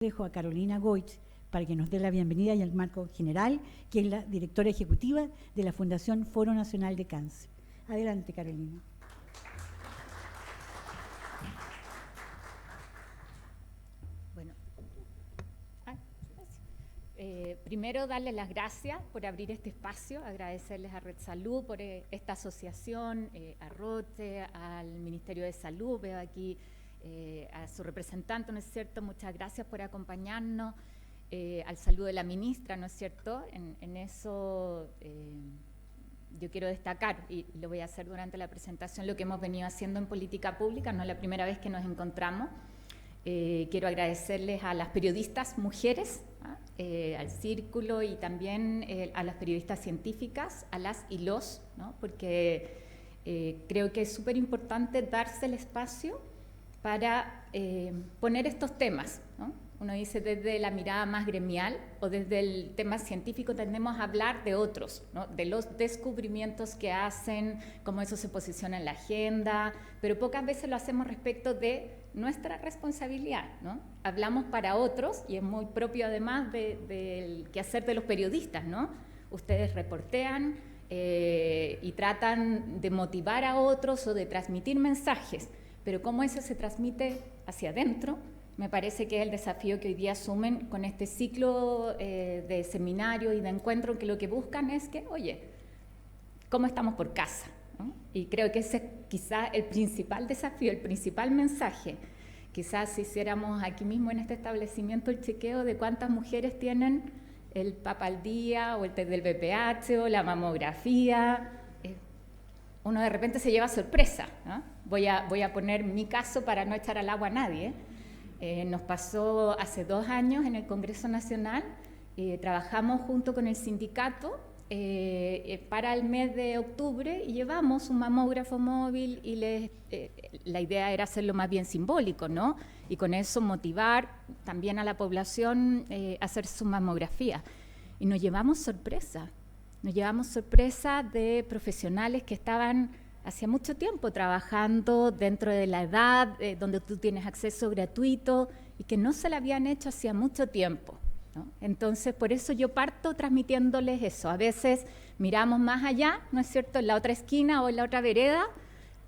Dejo a Carolina Goich para que nos dé la bienvenida y el marco general, que es la directora ejecutiva de la Fundación Foro Nacional de Cáncer. Adelante, Carolina. Bueno, primero darles las gracias por abrir este espacio, agradecerles a Red Salud por esta asociación, a Rote, al Ministerio de Salud, veo aquí a su representante, ¿no es cierto? Muchas gracias por acompañarnos, al saludo de la ministra, ¿no es cierto? En eso yo quiero destacar, y lo voy a hacer durante la presentación, lo que hemos venido haciendo en política pública, no es la primera vez que nos encontramos. Quiero agradecerles a las periodistas mujeres, al Círculo y también a las periodistas científicas, a las y los, ¿no? Porque creo que es súper importante darse el espacio para poner estos temas, ¿no? Uno dice desde la mirada más gremial o desde el tema científico tendemos a hablar de otros, ¿no? De los descubrimientos que hacen, cómo eso se posiciona en la agenda, pero pocas veces lo hacemos respecto de nuestra responsabilidad, ¿no? Hablamos para otros y es muy propio además del quehacer de los periodistas, ¿no? Ustedes reportean y tratan de motivar a otros o de transmitir mensajes, pero cómo eso se transmite hacia adentro, me parece que es el desafío que hoy día asumen con este ciclo de seminarios y de encuentros, que lo que buscan es que, oye, ¿cómo estamos por casa? ¿No? Y creo que ese es quizás el principal desafío, el principal mensaje. Quizás si hiciéramos aquí mismo en este establecimiento el chequeo de cuántas mujeres tienen el PAP al día, o el test del BPH, o la mamografía, uno de repente se lleva sorpresa, ¿no? Voy a poner mi caso para no echar al agua a nadie. Nos pasó hace 2 años en el Congreso Nacional, trabajamos junto con el sindicato para el mes de octubre y llevamos un mamógrafo móvil y la idea era hacerlo más bien simbólico, ¿no? Y con eso motivar también a la población a hacer su mamografía. Y nos llevamos sorpresa de profesionales que estaban hacía mucho tiempo trabajando dentro de la edad donde tú tienes acceso gratuito y que no se lo habían hecho hacía mucho tiempo, ¿no? Entonces, por eso yo parto transmitiéndoles eso. A veces miramos más allá, ¿no es cierto?, en la otra esquina o en la otra vereda.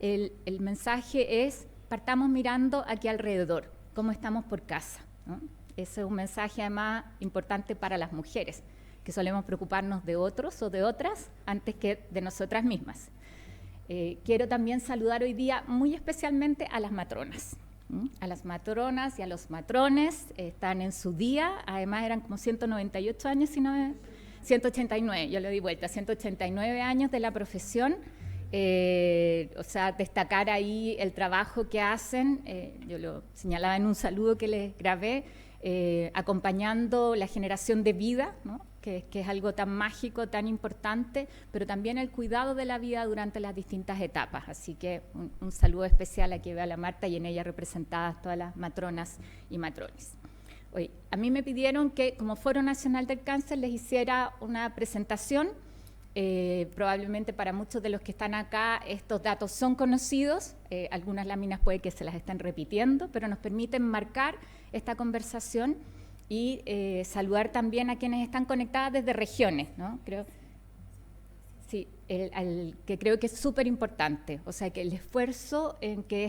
El mensaje es, partamos mirando aquí alrededor, cómo estamos por casa, ¿no? Ese es un mensaje además importante para las mujeres, que solemos preocuparnos de otros o de otras antes que de nosotras mismas. Quiero también saludar hoy día muy especialmente a las matronas. A las matronas y a los matrones, están en su día, además eran como 198 años, si no 189, yo le di vuelta, 189 años de la profesión, o sea, destacar ahí el trabajo que hacen, yo lo señalaba en un saludo que les grabé, acompañando la generación de vida, ¿no? que es algo tan mágico, tan importante, pero también el cuidado de la vida durante las distintas etapas. Así que un saludo especial aquí veo a la Marta y en ella representadas todas las matronas y matrones. Hoy, a mí me pidieron que como Foro Nacional del Cáncer les hiciera una presentación. Probablemente para muchos de los que están acá estos datos son conocidos, algunas láminas puede que se las estén repitiendo, pero nos permiten marcar esta conversación y saludar también a quienes están conectadas desde regiones, ¿no? Sí, que creo que es súper importante, o sea, que el esfuerzo en que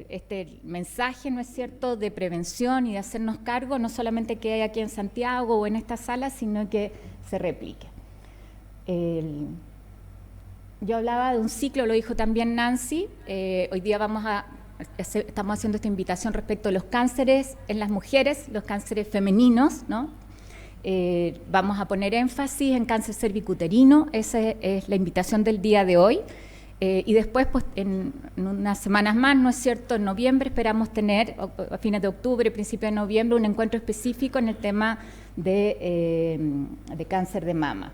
este mensaje, ¿no es cierto?, de prevención y de hacernos cargo, no solamente quede aquí en Santiago o en esta sala, sino que se replique. Yo hablaba de un ciclo, lo dijo también Nancy, hoy día estamos haciendo esta invitación respecto a los cánceres en las mujeres, los cánceres femeninos, ¿no? Vamos a poner énfasis en cáncer cervicuterino, esa es la invitación del día de hoy. Y después, pues, en unas semanas más, ¿no es cierto?, en noviembre esperamos tener, a fines de octubre, principio de noviembre, un encuentro específico en el tema de cáncer de mama.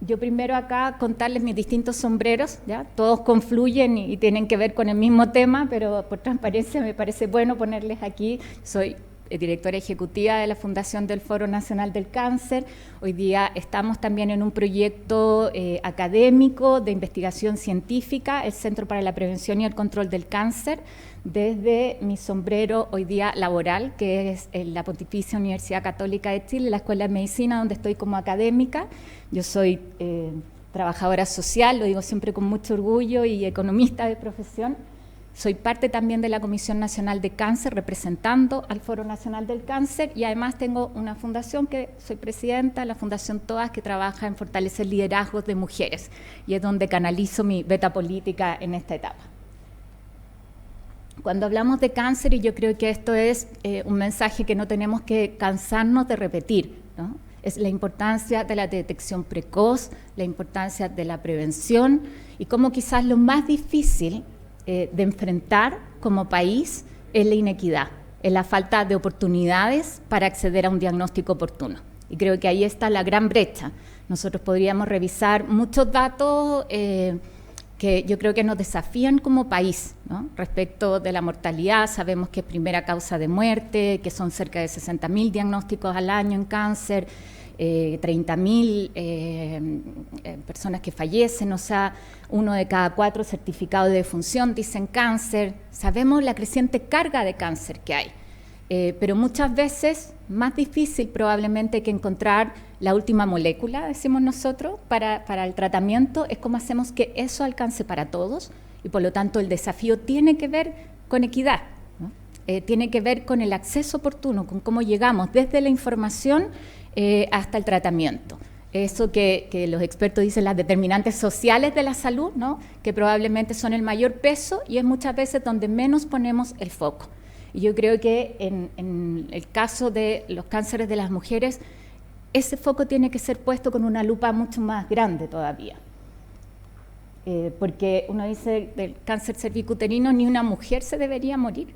Yo primero acá contarles mis distintos sombreros, ¿ya? Todos confluyen y tienen que ver con el mismo tema, pero por transparencia me parece bueno ponerles aquí. Soy directora ejecutiva de la Fundación del Foro Nacional del Cáncer. Hoy día estamos también en un proyecto académico de investigación científica, el Centro para la Prevención y el Control del Cáncer, desde mi sombrero hoy día laboral, que es en la Pontificia Universidad Católica de Chile, la Escuela de Medicina, donde estoy como académica. Yo soy trabajadora social, lo digo siempre con mucho orgullo, y economista de profesión. Soy parte también de la Comisión Nacional de Cáncer, representando al Foro Nacional del Cáncer, y además tengo una fundación que soy presidenta, la Fundación TOAS, que trabaja en fortalecer liderazgos de mujeres, y es donde canalizo mi beta política en esta etapa. Cuando hablamos de cáncer, y yo creo que esto es un mensaje que no tenemos que cansarnos de repetir, ¿no? Es la importancia de la detección precoz, la importancia de la prevención, y cómo quizás lo más difícil de enfrentar como país es la inequidad, es la falta de oportunidades para acceder a un diagnóstico oportuno. Y creo que ahí está la gran brecha. Nosotros podríamos revisar muchos datos que yo creo que nos desafían como país, ¿no? Respecto de la mortalidad, sabemos que es primera causa de muerte, que son cerca de 60.000 diagnósticos al año en cáncer, 30.000 personas que fallecen, o sea, 1 de cada 4 certificados de defunción dicen cáncer. Sabemos la creciente carga de cáncer que hay, pero muchas veces más difícil probablemente que encontrar la última molécula, decimos nosotros, para el tratamiento, es cómo hacemos que eso alcance para todos, y por lo tanto el desafío tiene que ver con equidad, ¿no? Tiene que ver con el acceso oportuno, con cómo llegamos desde la información hasta el tratamiento. Eso que los expertos dicen las determinantes sociales de la salud, ¿no? Que probablemente son el mayor peso, y es muchas veces donde menos ponemos el foco. Y yo creo que en el caso de los cánceres de las mujeres, ese foco tiene que ser puesto con una lupa mucho más grande todavía. Porque uno dice del cáncer cervicuterino, ni una mujer se debería morir,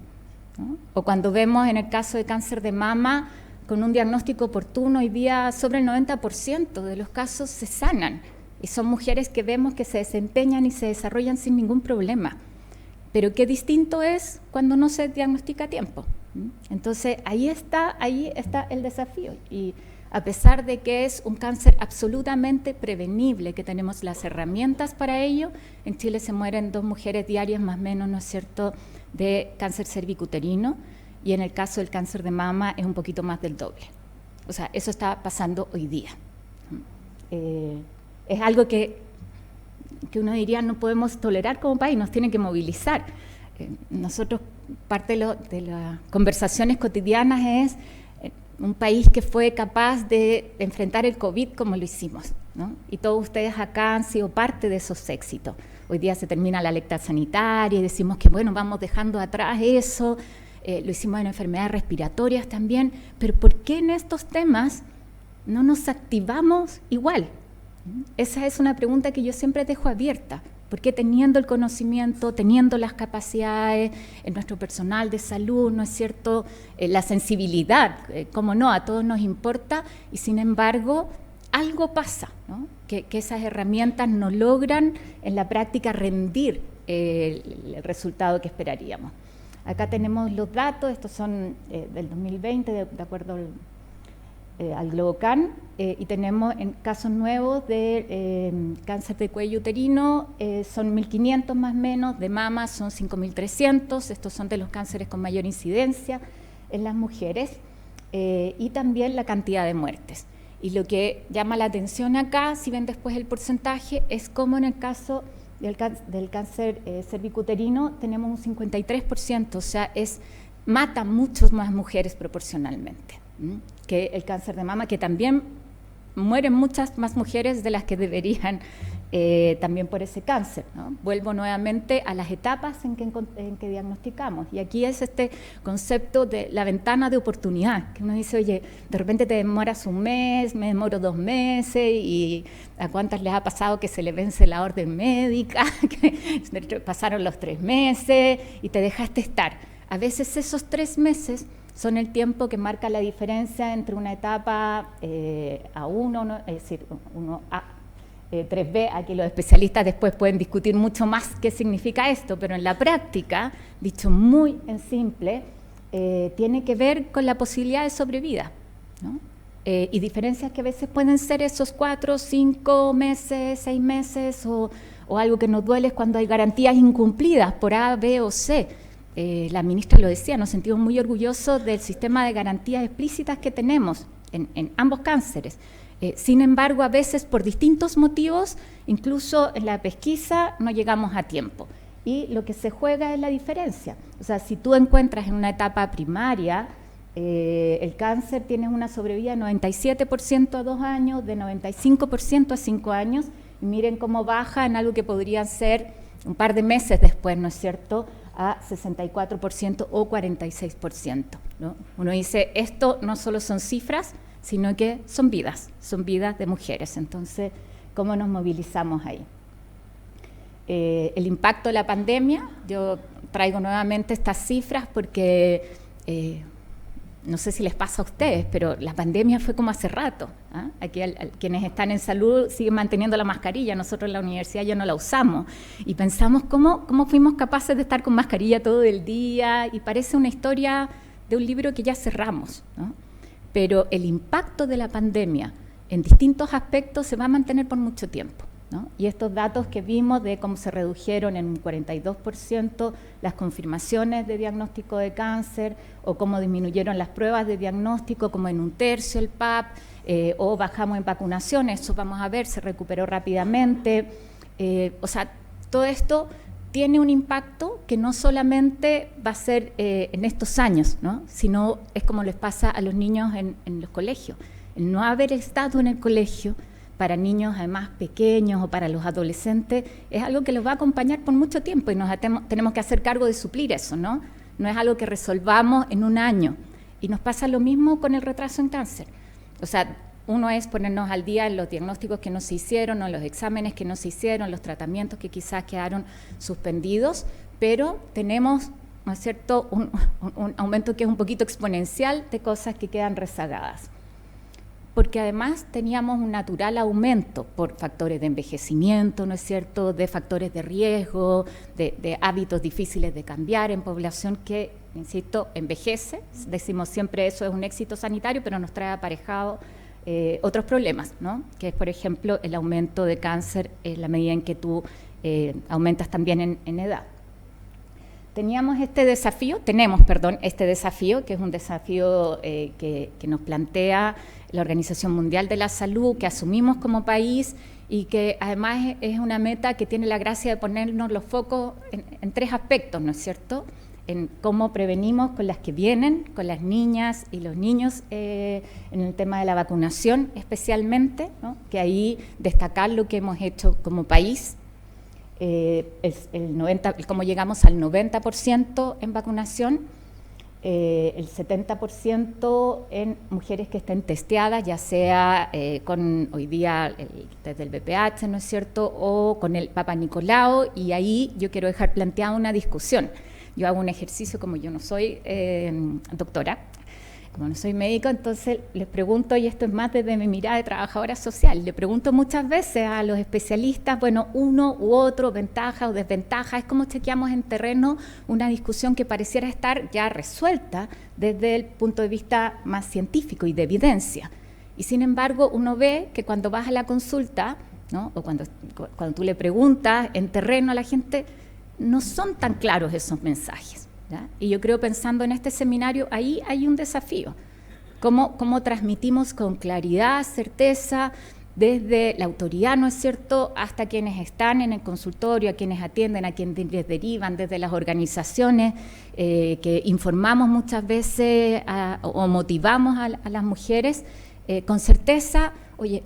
¿no? O cuando vemos en el caso de cáncer de mama, con un diagnóstico oportuno, hoy día sobre el 90% de los casos se sanan, y son mujeres que vemos que se desempeñan y se desarrollan sin ningún problema. Pero qué distinto es cuando no se diagnostica a tiempo. Entonces ahí está el desafío, y a pesar de que es un cáncer absolutamente prevenible, que tenemos las herramientas para ello, en Chile se mueren 2 mujeres diarias más o menos, ¿no es cierto?, de cáncer cervicuterino, y en el caso del cáncer de mama es un poquito más del doble. O sea, eso está pasando hoy día. Es algo que uno diría no podemos tolerar como país, nos tiene que movilizar. Nosotros, parte de las conversaciones cotidianas es un país que fue capaz de enfrentar el COVID como lo hicimos, ¿no? Y todos ustedes acá han sido parte de esos éxitos. Hoy día se termina la alerta sanitaria y decimos que bueno, vamos dejando atrás eso. Lo hicimos en enfermedades respiratorias también, pero ¿por qué en estos temas no nos activamos igual? Esa es una pregunta que yo siempre dejo abierta, porque teniendo el conocimiento, teniendo las capacidades, en nuestro personal de salud, ¿no es cierto?, la sensibilidad, cómo no, a todos nos importa, y sin embargo algo pasa, ¿no? Que esas herramientas no logran en la práctica rendir el resultado que esperaríamos. Acá tenemos los datos, estos son del 2020, de acuerdo al Globocan, y tenemos en casos nuevos de cáncer de cuello uterino, son 1.500 más o menos, de mama son 5.300, estos son de los cánceres con mayor incidencia en las mujeres, y también la cantidad de muertes. Y lo que llama la atención acá, si ven después el porcentaje, es como en el caso del cáncer cervicuterino tenemos un 53%, o sea, mata muchas más mujeres proporcionalmente que el cáncer de mama, que también mueren muchas más mujeres de las que deberían también por ese cáncer, ¿no? Vuelvo nuevamente a las etapas en que diagnosticamos, y aquí es este concepto de la ventana de oportunidad, que uno dice, oye, de repente te demoras un mes, me demoro 2 meses, y a cuántas les ha pasado que se le vence la orden médica, que pasaron los 3 meses y te dejaste estar. A veces esos 3 meses son el tiempo que marca la diferencia entre una etapa A1, ¿no? Es decir, 1A, 3B, aquí los especialistas después pueden discutir mucho más qué significa esto, pero en la práctica, dicho muy en simple, tiene que ver con la posibilidad de sobrevida, ¿no? Y diferencias que a veces pueden ser esos 4, 5 meses, 6 meses, o algo que nos duele es cuando hay garantías incumplidas por A, B o C. La ministra lo decía, nos sentimos muy orgullosos del sistema de garantías explícitas que tenemos en ambos cánceres. Sin embargo, a veces por distintos motivos, incluso en la pesquisa, no llegamos a tiempo. Y lo que se juega es la diferencia. O sea, si tú encuentras en una etapa primaria el cáncer, tienes una sobrevida de 97% a 2 años, de 95% a 5 años, y miren cómo baja en algo que podrían ser un par de meses después, ¿no es cierto?, a 64% o 46%, ¿no? Uno dice, esto no solo son cifras, sino que son vidas de mujeres. Entonces, ¿cómo nos movilizamos ahí? El impacto de la pandemia, yo traigo nuevamente estas cifras porque no sé si les pasa a ustedes, pero la pandemia fue como hace rato, ¿eh? Aquí quienes están en salud siguen manteniendo la mascarilla, nosotros en la universidad ya no la usamos, y pensamos cómo fuimos capaces de estar con mascarilla todo el día, y parece una historia de un libro que ya cerramos, ¿no? Pero el impacto de la pandemia en distintos aspectos se va a mantener por mucho tiempo, ¿no? Y estos datos que vimos de cómo se redujeron en un 42% las confirmaciones de diagnóstico de cáncer, o cómo disminuyeron las pruebas de diagnóstico, como en 1/3 el PAP, o bajamos en vacunaciones, eso vamos a ver, se recuperó rápidamente. O sea, todo esto tiene un impacto que no solamente va a ser en estos años, ¿no?, sino es como les pasa a los niños en los colegios. El no haber estado en el colegio para niños además pequeños o para los adolescentes es algo que los va a acompañar por mucho tiempo, y nos tenemos que hacer cargo de suplir eso, ¿no? No es algo que resolvamos en un año. Y nos pasa lo mismo con el retraso en cáncer. O sea, uno es ponernos al día en los diagnósticos que no se hicieron, o los exámenes que no se hicieron, los tratamientos que quizás quedaron suspendidos, pero tenemos, ¿no es cierto?, un aumento que es un poquito exponencial de cosas que quedan rezagadas. Porque además teníamos un natural aumento por factores de envejecimiento, ¿no es cierto?, de factores de riesgo, de hábitos difíciles de cambiar en población que, insisto, envejece. Decimos siempre eso es un éxito sanitario, pero nos trae aparejado otros problemas, ¿no?, que es, por ejemplo, el aumento de cáncer en la medida en que tú aumentas también en edad. Tenemos este desafío, que es un desafío que nos plantea la Organización Mundial de la Salud, que asumimos como país, y que además es una meta que tiene la gracia de ponernos los focos en 3 aspectos, ¿no es cierto?, en cómo prevenimos con las que vienen, con las niñas y los niños, en el tema de la vacunación especialmente, ¿no?, que ahí destacar lo que hemos hecho como país. Cómo llegamos al 90% en vacunación, el 70% en mujeres que estén testeadas, ya sea con hoy día desde el VPH, ¿no es cierto?, o con el Papa Nicolau, y ahí yo quiero dejar planteada una discusión. Yo hago un ejercicio, como yo no soy doctora, como no soy médico, entonces les pregunto, y esto es más desde mi mirada de trabajadora social, le pregunto muchas veces a los especialistas, bueno, uno u otro, ventaja o desventaja, es como chequeamos en terreno una discusión que pareciera estar ya resuelta desde el punto de vista más científico y de evidencia. Y sin embargo, uno ve que cuando vas a la consulta, ¿no?, o cuando tú le preguntas en terreno a la gente, no son tan claros esos mensajes, ¿ya? Y yo creo, pensando en este seminario, ahí hay un desafío. ¿Cómo transmitimos con claridad, certeza, desde la autoridad, ¿no es cierto?, hasta quienes están en el consultorio, a quienes atienden, a quienes les derivan, desde las organizaciones que informamos muchas veces o motivamos a las mujeres, con certeza, oye,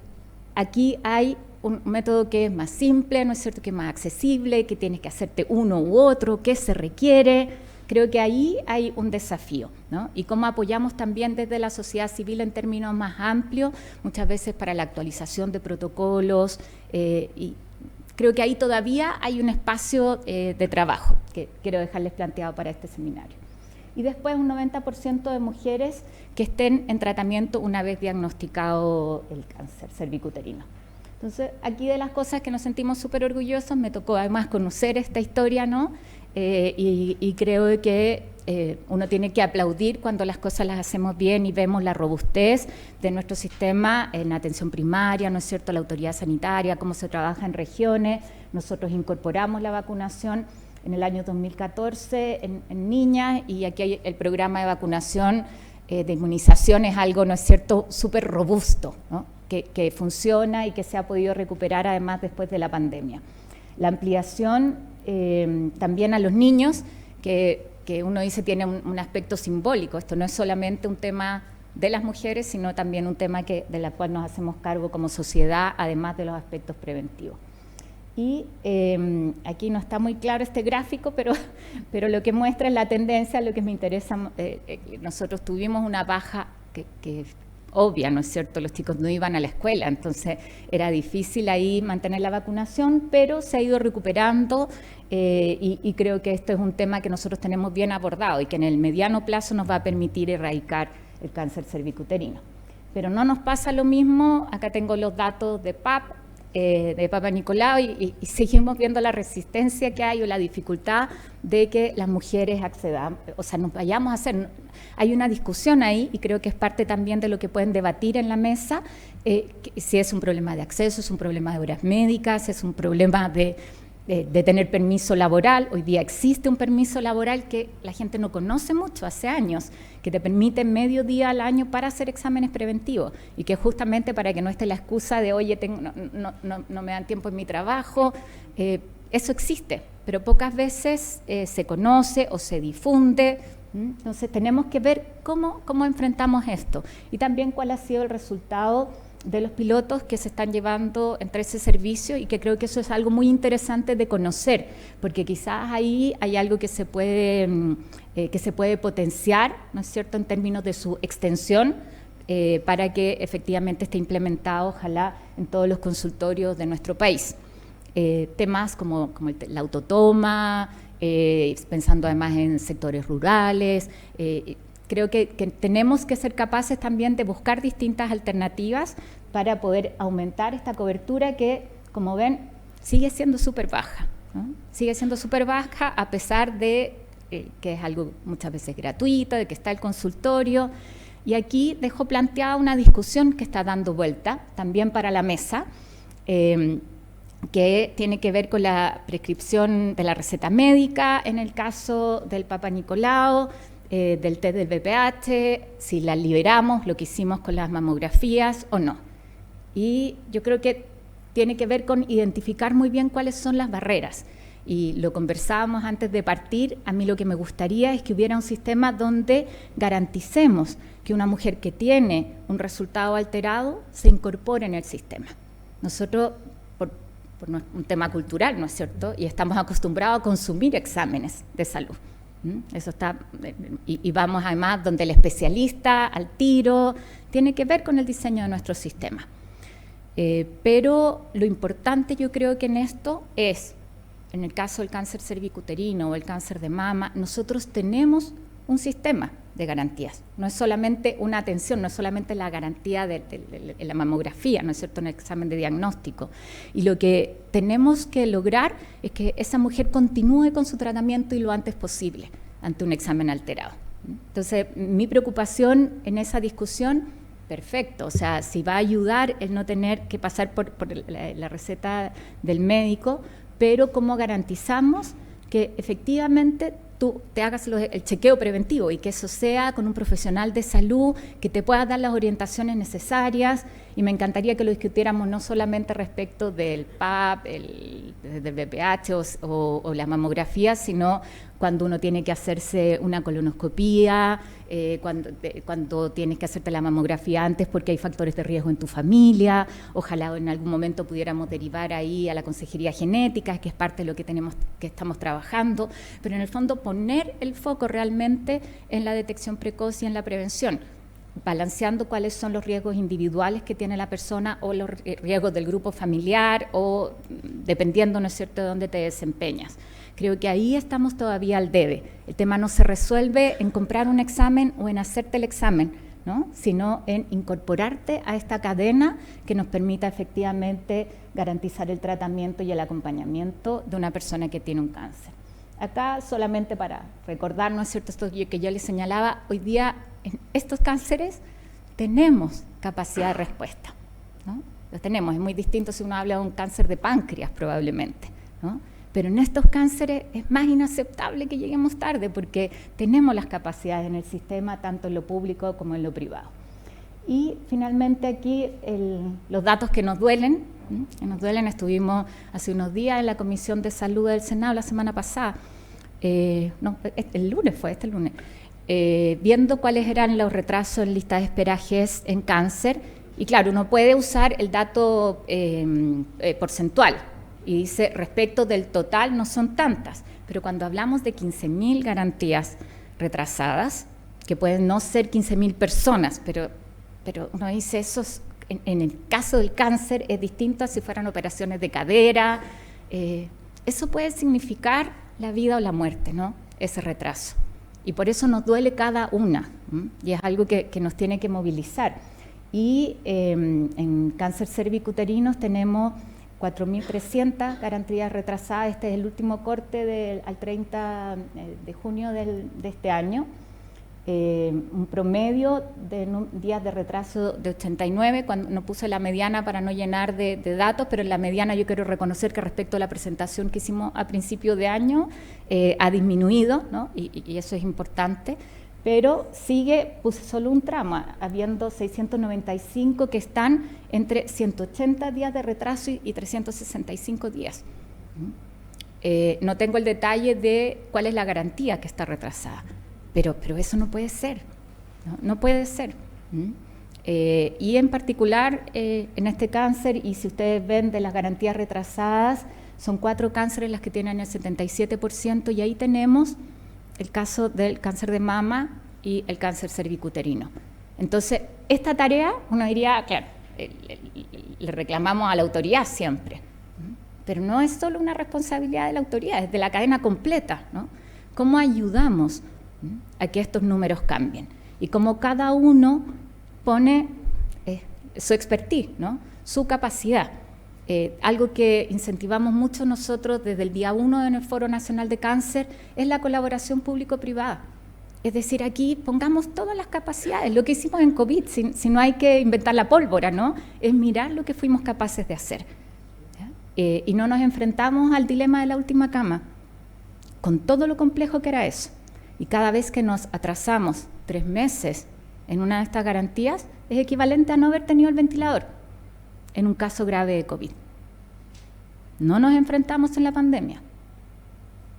aquí hay un método que es más simple, ¿no es cierto?, que es más accesible, que tienes que hacerte uno u otro, que se requiere. Creo que ahí hay un desafío, ¿no? Y cómo apoyamos también desde la sociedad civil en términos más amplios, muchas veces para la actualización de protocolos, y creo que ahí todavía hay un espacio de trabajo que quiero dejarles planteado para este seminario. Y después un 90% de mujeres que estén en tratamiento una vez diagnosticado el cáncer cervicuterino. Entonces, aquí de las cosas que nos sentimos súper orgullosos, me tocó además conocer esta historia, ¿no? Y creo que uno tiene que aplaudir cuando las cosas las hacemos bien y vemos la robustez de nuestro sistema en atención primaria, ¿no es cierto?, la autoridad sanitaria, cómo se trabaja en regiones. Nosotros incorporamos la vacunación en el año 2014 en niñas, y aquí hay el programa de vacunación de inmunización es algo, ¿no es cierto?, súper robusto, ¿no?, que funciona y que se ha podido recuperar además después de la pandemia. La ampliación también a los niños, que uno dice tiene un aspecto simbólico. Esto no es solamente un tema de las mujeres, sino también un tema de la cual nos hacemos cargo como sociedad, además de los aspectos preventivos. Y aquí no está muy claro este gráfico, pero lo que muestra es la tendencia. Lo que me interesa, nosotros tuvimos una baja que obvia, ¿no es cierto? Los chicos no iban a la escuela, entonces era difícil ahí mantener la vacunación, pero se ha ido recuperando y creo que esto es un tema que nosotros tenemos bien abordado y que en el mediano plazo nos va a permitir erradicar el cáncer cervicuterino. Pero no nos pasa lo mismo. Acá tengo los datos de PAP, de Papa Nicolau, y seguimos viendo la resistencia que hay o la dificultad de que las mujeres accedan, o sea, nos vayamos a hacer. Hay una discusión ahí, y creo que es parte también de lo que pueden debatir en la mesa, si es un problema de acceso, es un problema de horas médicas, es un problema de tener permiso laboral. Hoy día existe un permiso laboral que la gente no conoce mucho, hace años, que te permite medio día al año para hacer exámenes preventivos, y que justamente para que no esté la excusa de, oye, no me dan tiempo en mi trabajo. Eso existe, pero pocas veces se conoce o se difunde. Entonces tenemos que ver cómo enfrentamos esto, y también cuál ha sido el resultado de los pilotos que se están llevando entre ese servicio, y que creo que eso es algo muy interesante de conocer, porque quizás ahí hay algo que se puede potenciar, ¿no es cierto?, en términos de su extensión, para que efectivamente esté implementado, ojalá, en todos los consultorios de nuestro país. Temas como la autotoma, pensando además en sectores rurales. Creo que tenemos que ser capaces también de buscar distintas alternativas para poder aumentar esta cobertura que, como ven, sigue siendo súper baja, ¿no? Sigue siendo súper baja a pesar de que es algo muchas veces gratuito, de que está el consultorio. Y aquí dejo planteada una discusión que está dando vuelta también para la mesa, que tiene que ver con la prescripción de la receta médica en el caso del Papa Nicolau, del test del VPH, si la liberamos, lo que hicimos con las mamografías o no. Y yo creo que tiene que ver con identificar muy bien cuáles son las barreras. Y lo conversábamos antes de partir. A mí lo que me gustaría es que hubiera un sistema donde garanticemos que una mujer que tiene un resultado alterado se incorpore en el sistema. Nosotros, por un tema cultural, ¿no es cierto?, y estamos acostumbrados a consumir exámenes de salud. Eso está, y vamos además donde el especialista al tiro. Tiene que ver con el diseño de nuestro sistema. Pero lo importante, yo creo que en esto es, en el caso del cáncer cervicuterino o el cáncer de mama, nosotros tenemos un sistema de garantías. No es solamente una atención, no es solamente la garantía de la mamografía, ¿no es cierto?, en el examen de diagnóstico. Y lo que tenemos que lograr es que esa mujer continúe con su tratamiento y lo antes posible ante un examen alterado. Entonces, mi preocupación en esa discusión, perfecto, o sea, si va a ayudar el no tener que pasar por la receta del médico, pero ¿cómo garantizamos que efectivamente tú te hagas el chequeo preventivo y que eso sea con un profesional de salud que te pueda dar las orientaciones necesarias? Y me encantaría que lo discutiéramos no solamente respecto del PAP, del VPH o la mamografía, sino cuando uno tiene que hacerse una colonoscopía, cuando tienes que hacerte la mamografía antes porque hay factores de riesgo en tu familia. Ojalá en algún momento pudiéramos derivar ahí a la consejería genética, que es parte de lo que estamos trabajando, pero en el fondo poner el foco realmente en la detección precoz y en la prevención, balanceando cuáles son los riesgos individuales que tiene la persona o los riesgos del grupo familiar, o dependiendo, ¿no es cierto?, de dónde te desempeñas. Creo que ahí estamos todavía al debe. El tema no se resuelve en comprar un examen o en hacerte el examen, ¿no?, sino en incorporarte a esta cadena que nos permita efectivamente garantizar el tratamiento y el acompañamiento de una persona que tiene un cáncer. Acá solamente para recordar, ¿no es cierto?, esto que yo les señalaba, hoy día en estos cánceres tenemos capacidad de respuesta, ¿no? Lo tenemos, es muy distinto si uno habla de un cáncer de páncreas probablemente, ¿no? Pero en estos cánceres es más inaceptable que lleguemos tarde porque tenemos las capacidades en el sistema, tanto en lo público como en lo privado. Y finalmente aquí los datos que nos duelen, estuvimos hace unos días en la Comisión de Salud del Senado la semana pasada, el lunes, viendo cuáles eran los retrasos en lista de esperajes en cáncer, y claro, uno puede usar el dato porcentual, y dice, respecto del total no son tantas, pero cuando hablamos de 15.000 garantías retrasadas, que pueden no ser 15.000 personas, pero uno dice, eso en el caso del cáncer es distinto a si fueran operaciones de cadera, eso puede significar la vida o la muerte, ¿no? Ese retraso. Y por eso nos duele cada una, y es algo que nos tiene que movilizar. Y en cáncer cervicuterino tenemos 4.300 garantías retrasadas. Este es el último corte al 30 de junio de este año. Un promedio de días de retraso de 89, cuando no puse la mediana para no llenar de datos, pero en la mediana yo quiero reconocer que respecto a la presentación que hicimos a principio de año ha disminuido, ¿no? Y eso es importante, pero puse solo un tramo, habiendo 695 que están entre 180 días de retraso y 365 días. No tengo el detalle de cuál es la garantía que está retrasada. Pero eso no puede ser, no puede ser. Y en particular, en este cáncer, y si ustedes ven de las garantías retrasadas, son 4 cánceres las que tienen el 77%, y ahí tenemos el caso del cáncer de mama y el cáncer cervicuterino. Entonces, esta tarea, uno diría, claro, le reclamamos a la autoridad siempre, pero no es solo una responsabilidad de la autoridad, es de la cadena completa, ¿no? ¿Cómo ayudamos a que estos números cambien? Y como cada uno pone su expertise, ¿no? Su capacidad. Algo que incentivamos mucho nosotros desde el día 1 en el Foro Nacional de Cáncer es la colaboración público-privada. Es decir, aquí pongamos todas las capacidades, lo que hicimos en COVID, si no hay que inventar la pólvora, ¿no? Es mirar lo que fuimos capaces de hacer. Y no nos enfrentamos al dilema de la última cama, con todo lo complejo que era eso. Y cada vez que nos atrasamos 3 meses en una de estas garantías, es equivalente a no haber tenido el ventilador en un caso grave de COVID. No nos enfrentamos en la pandemia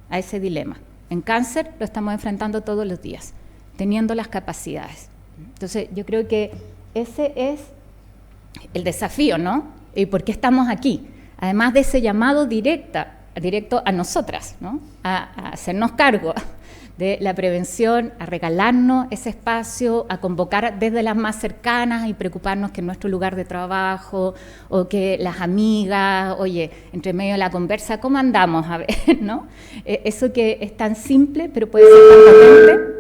a ese dilema. En cáncer lo estamos enfrentando todos los días, teniendo las capacidades. Entonces, yo creo que ese es el desafío, ¿no? ¿Y por qué estamos aquí? Además de ese llamado directo a nosotras, ¿no? A hacernos cargo de la prevención, a regalarnos ese espacio, a convocar desde las más cercanas y preocuparnos que en nuestro lugar de trabajo o que las amigas, oye, entre medio de la conversa, ¿cómo andamos? A ver, ¿no? Eso que es tan simple, pero puede ser tan potente,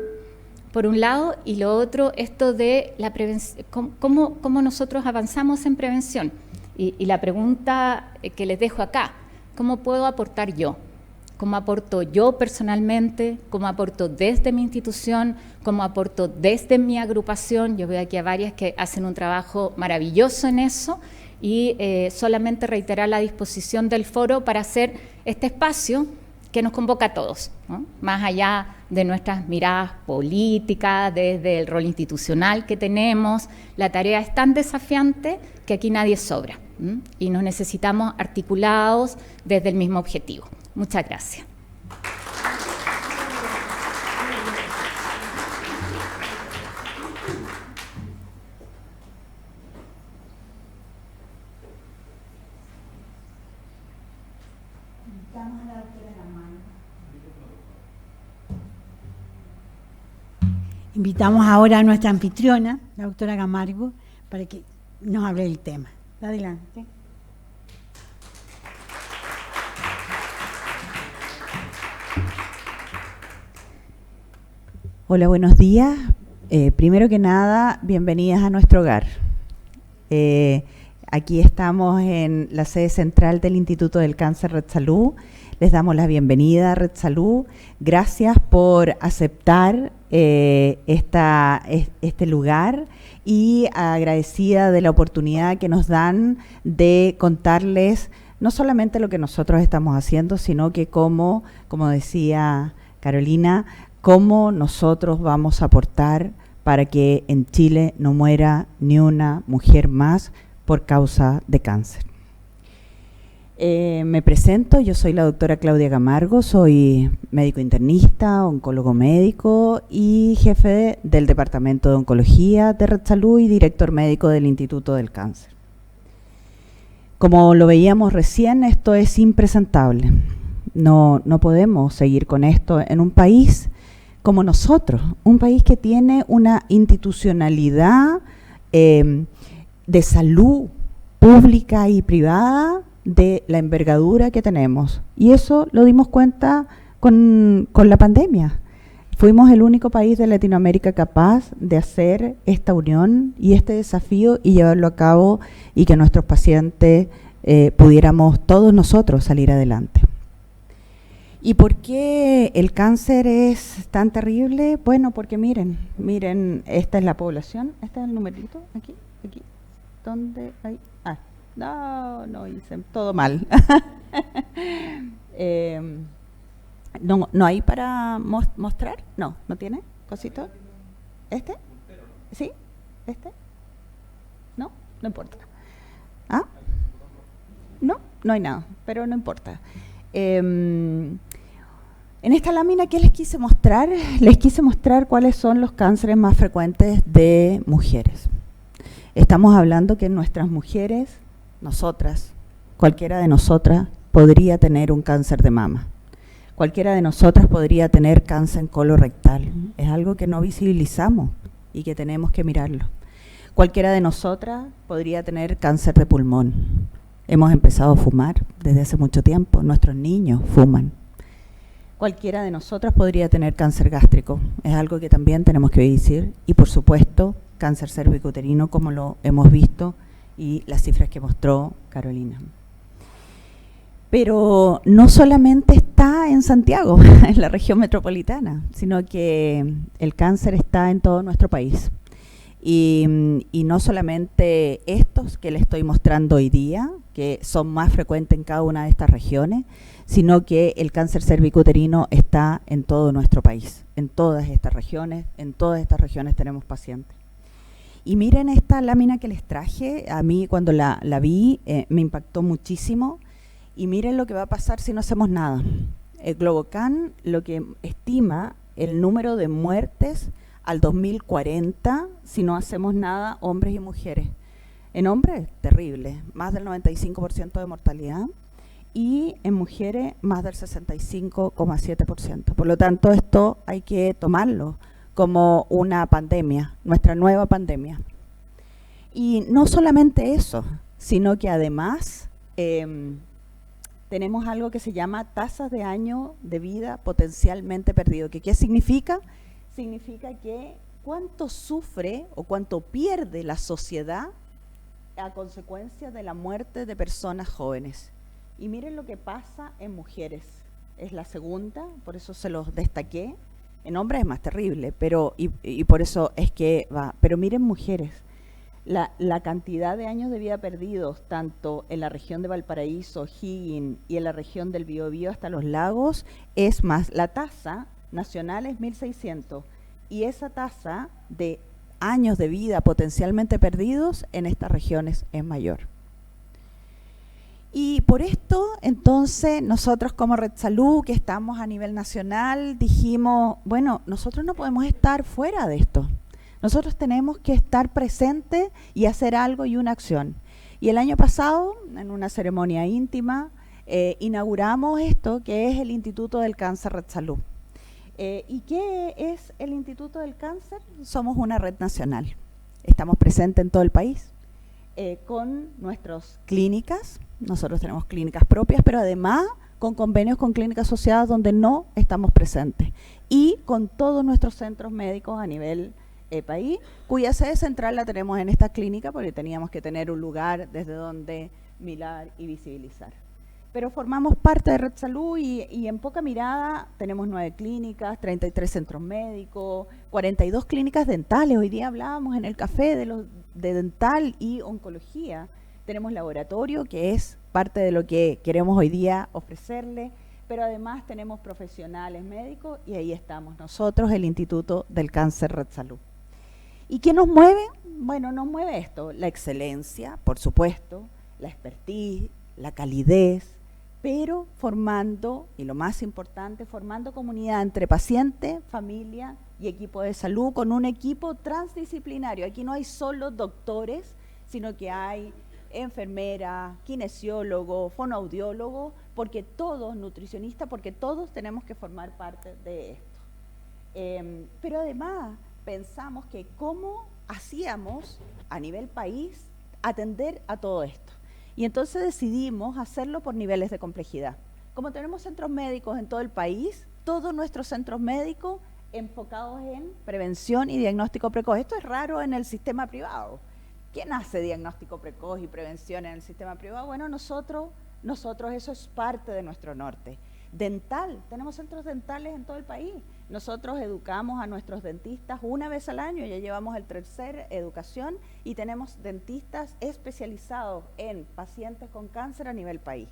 por un lado, y lo otro, esto de la prevención, cómo nosotros avanzamos en prevención. Y la pregunta que les dejo acá, ¿cómo puedo aportar yo? ¿Cómo aporto yo personalmente? ¿Cómo aporto desde mi institución? ¿Cómo aporto desde mi agrupación? Yo veo aquí a varias que hacen un trabajo maravilloso en eso, y solamente reiterar la disposición del foro para hacer este espacio que nos convoca a todos, ¿no? Más allá de nuestras miradas políticas, desde el rol institucional que tenemos, la tarea es tan desafiante que aquí nadie sobra, y nos necesitamos articulados desde el mismo objetivo. Muchas gracias. Invitamos ahora a nuestra anfitriona, la doctora Camargo, para que nos hable del tema. Adelante. Hola, buenos días. Primero que nada, bienvenidas a nuestro hogar. Aquí estamos en la sede central del Instituto del Cáncer Red Salud. Les damos la bienvenida a Red Salud. Gracias por aceptar este lugar y agradecida de la oportunidad que nos dan de contarles no solamente lo que nosotros estamos haciendo, sino que como decía Carolina, cómo nosotros vamos a aportar para que en Chile no muera ni una mujer más por causa de cáncer. Me presento, yo soy la doctora Claudia Camargo, soy médico internista, oncólogo médico y jefe del Departamento de Oncología de Red Salud y director médico del Instituto del Cáncer. Como lo veíamos recién, esto es impresentable. No podemos seguir con esto en un país como nosotros, un país que tiene una institucionalidad de salud pública y privada de la envergadura que tenemos. Y eso lo dimos cuenta con la pandemia. Fuimos el único país de Latinoamérica capaz de hacer esta unión y este desafío y llevarlo a cabo y que nuestros pacientes pudiéramos todos nosotros salir adelante. ¿Y por qué el cáncer es tan terrible? Bueno, porque miren, esta es la población, este es el numerito, aquí, ¿dónde hay? No hice todo mal. No hay para mostrar, no tiene, cosito. ¿Este? ¿Sí? ¿Este? No importa. ¿Ah? No hay nada, pero no importa. En esta lámina, ¿qué les quise mostrar? Les quise mostrar cuáles son los cánceres más frecuentes de mujeres. Estamos hablando que nuestras mujeres, nosotras, cualquiera de nosotras podría tener un cáncer de mama. Cualquiera de nosotras podría tener cáncer colorectal. Es algo que no visibilizamos y que tenemos que mirarlo. Cualquiera de nosotras podría tener cáncer de pulmón. Hemos empezado a fumar desde hace mucho tiempo. Nuestros niños fuman. Cualquiera de nosotras podría tener cáncer gástrico. Es algo que también tenemos que decir. Y por supuesto, cáncer cervicouterino, como lo hemos visto y las cifras que mostró Carolina. Pero no solamente está en Santiago, en la región metropolitana, sino que el cáncer está en todo nuestro país. Y no solamente estos que les estoy mostrando hoy día, que son más frecuentes en cada una de estas regiones, sino que el cáncer cervicouterino está en todo nuestro país, en todas estas regiones tenemos pacientes. Y miren esta lámina que les traje, a mí cuando la vi me impactó muchísimo, y miren lo que va a pasar si no hacemos nada. El Globocan lo que estima el número de muertes al 2040 si no hacemos nada, hombres y mujeres. En hombres, terrible, más del 95% de mortalidad, y en mujeres más del 65,7%. Por lo tanto, esto hay que tomarlo como una pandemia, nuestra nueva pandemia. Y no solamente eso, sino que además tenemos algo que se llama tasas de año de vida potencialmente perdido. ¿Qué significa? Significa que cuánto sufre o cuánto pierde la sociedad a consecuencia de la muerte de personas jóvenes. Y miren lo que pasa en mujeres. Es la segunda, por eso se los destaqué. En hombres es más terrible, pero y por eso es que va. Pero miren mujeres, la cantidad de años de vida perdidos, tanto en la región de Valparaíso, Higgins y en la región del Biobío hasta los lagos, es más. La tasa nacional es 1.600 y esa tasa de años de vida potencialmente perdidos en estas regiones es mayor. Y por esto, entonces, nosotros como Red Salud, que estamos a nivel nacional, dijimos, bueno, nosotros no podemos estar fuera de esto. Nosotros tenemos que estar presentes y hacer algo y una acción. Y el año pasado, en una ceremonia íntima, inauguramos esto, que es el Instituto del Cáncer Red Salud. ¿Y qué es el Instituto del Cáncer? Somos una red nacional. Estamos presentes en todo el país con nuestras clínicas. Nosotros tenemos clínicas propias, pero además con convenios con clínicas asociadas donde no estamos presentes. Y con todos nuestros centros médicos a nivel país, cuya sede central la tenemos en esta clínica porque teníamos que tener un lugar desde donde mirar y visibilizar. pero formamos parte de Red Salud y en poca mirada tenemos 9 clínicas, 33 centros médicos, 42 clínicas dentales. Hoy día hablábamos en el café de dental y oncología. Tenemos laboratorio, que es parte de lo que queremos hoy día ofrecerle, pero además tenemos profesionales médicos y ahí estamos nosotros, el Instituto del Cáncer Red Salud. ¿Y qué nos mueve? Bueno, nos mueve esto, la excelencia, por supuesto, la expertise, la calidez, pero formando, y lo más importante, formando comunidad entre paciente, familia y equipo de salud, con un equipo transdisciplinario. Aquí no hay solo doctores, sino que hay enfermera, kinesiólogo, fonoaudiólogo, porque todos, nutricionistas, porque todos tenemos que formar parte de esto. Pero además pensamos que cómo hacíamos a nivel país atender a todo esto. Y entonces decidimos hacerlo por niveles de complejidad. Como tenemos centros médicos en todo el país, todos nuestros centros médicos enfocados en prevención y diagnóstico precoz. Esto es raro en el sistema privado. ¿Quién hace diagnóstico precoz y prevención en el sistema privado? Bueno, nosotros eso es parte de nuestro norte. Dental, tenemos centros dentales en todo el país. Nosotros educamos a nuestros dentistas una vez al año, ya llevamos el tercer educación y tenemos dentistas especializados en pacientes con cáncer a nivel país.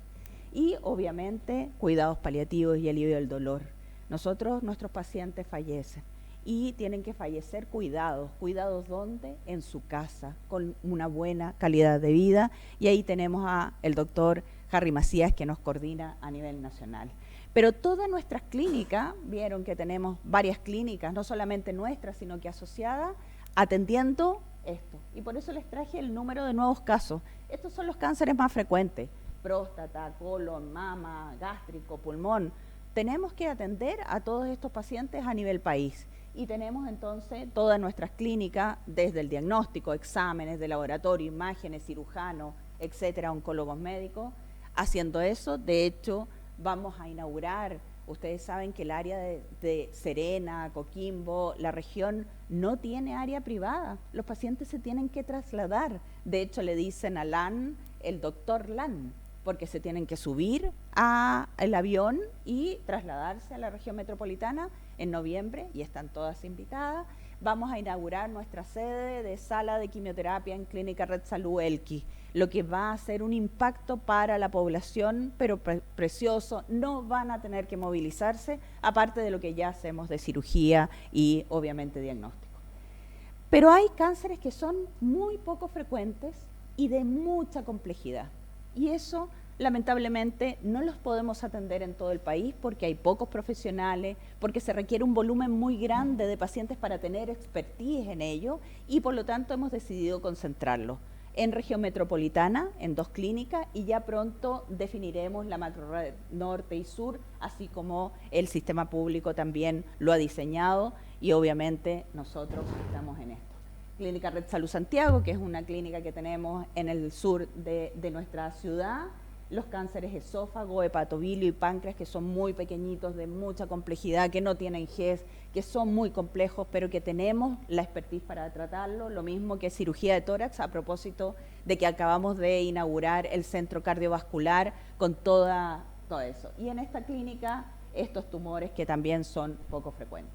Y obviamente cuidados paliativos y alivio del dolor. Nuestros pacientes fallecen y tienen que fallecer cuidados. ¿Cuidados dónde? En su casa, con una buena calidad de vida. Y ahí tenemos al doctor Harry Macías, que nos coordina a nivel nacional. Pero todas nuestras clínicas, vieron que tenemos varias clínicas, no solamente nuestras, sino que asociadas, atendiendo esto. Y por eso les traje el número de nuevos casos. Estos son los cánceres más frecuentes: próstata, colon, mama, gástrico, pulmón. Tenemos que atender a todos estos pacientes a nivel país. Y tenemos entonces todas nuestras clínicas, desde el diagnóstico, exámenes de laboratorio, imágenes, cirujanos, etcétera, oncólogos médicos, haciendo eso. De hecho, vamos a inaugurar, ustedes saben que el área de Serena, Coquimbo, la región no tiene área privada. Los pacientes se tienen que trasladar. De hecho, le dicen a LAN, el doctor LAN, porque se tienen que subir al avión y trasladarse a la región metropolitana en noviembre, y están todas invitadas. Vamos a inaugurar nuestra sede de sala de quimioterapia en Clínica Red Salud Elqui, lo que va a ser un impacto para la población, pero precioso. No van a tener que movilizarse, aparte de lo que ya hacemos de cirugía y obviamente diagnóstico. Pero hay cánceres que son muy poco frecuentes y de mucha complejidad. Y eso, lamentablemente, no los podemos atender en todo el país porque hay pocos profesionales, porque se requiere un volumen muy grande de pacientes para tener expertise en ello, y por lo tanto hemos decidido concentrarlo en región metropolitana, en 2 clínicas, y ya pronto definiremos la macrored norte y sur, así como el sistema público también lo ha diseñado, y obviamente nosotros estamos en esto. Clínica Red Salud Santiago, que es una clínica que tenemos en el sur de nuestra ciudad. Los cánceres esófago, hepatobilio y páncreas, que son muy pequeñitos, de mucha complejidad, que no tienen GES, que son muy complejos, pero que tenemos la expertise para tratarlo. Lo mismo que cirugía de tórax, a propósito de que acabamos de inaugurar el centro cardiovascular con todo eso. Y en esta clínica, estos tumores que también son poco frecuentes.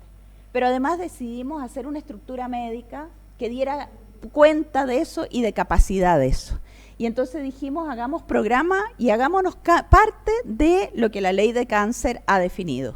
Pero además decidimos hacer una estructura médica que diera cuenta de eso y de capacidad de eso. Y entonces dijimos, hagamos programa y hagámonos parte de lo que la ley de cáncer ha definido.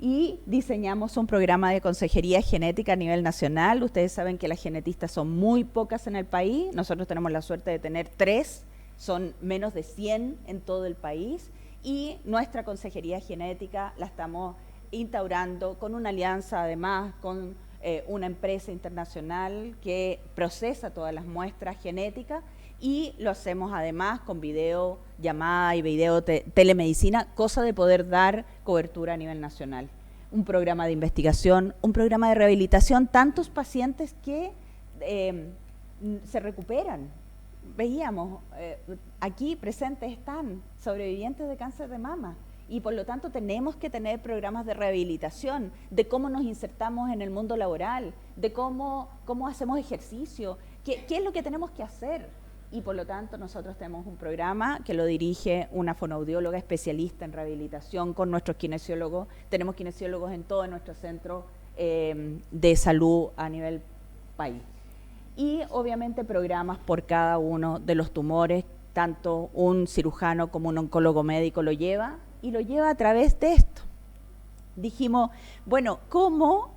Y diseñamos un programa de consejería genética a nivel nacional. Ustedes saben que las genetistas son muy pocas en el país. Nosotros tenemos la suerte de tener 3, son menos de 100 en todo el país. Y nuestra consejería genética la estamos instaurando con una alianza, además, con una empresa internacional que procesa todas las muestras genéticas, y lo hacemos además con videollamada y telemedicina, cosa de poder dar cobertura a nivel nacional. Un programa de investigación, un programa de rehabilitación, tantos pacientes que se recuperan. Veíamos, aquí presentes están sobrevivientes de cáncer de mama, y por lo tanto tenemos que tener programas de rehabilitación, de cómo nos insertamos en el mundo laboral, de cómo hacemos ejercicio, qué es lo que tenemos que hacer. y por lo tanto nosotros tenemos un programa que lo dirige una fonoaudióloga especialista en rehabilitación con nuestros kinesiólogos. Tenemos kinesiólogos en todo nuestro centro de salud a nivel país. Y obviamente programas por cada uno de los tumores, tanto un cirujano como un oncólogo médico lo lleva, y lo lleva a través de esto. Dijimos, bueno, ¿cómo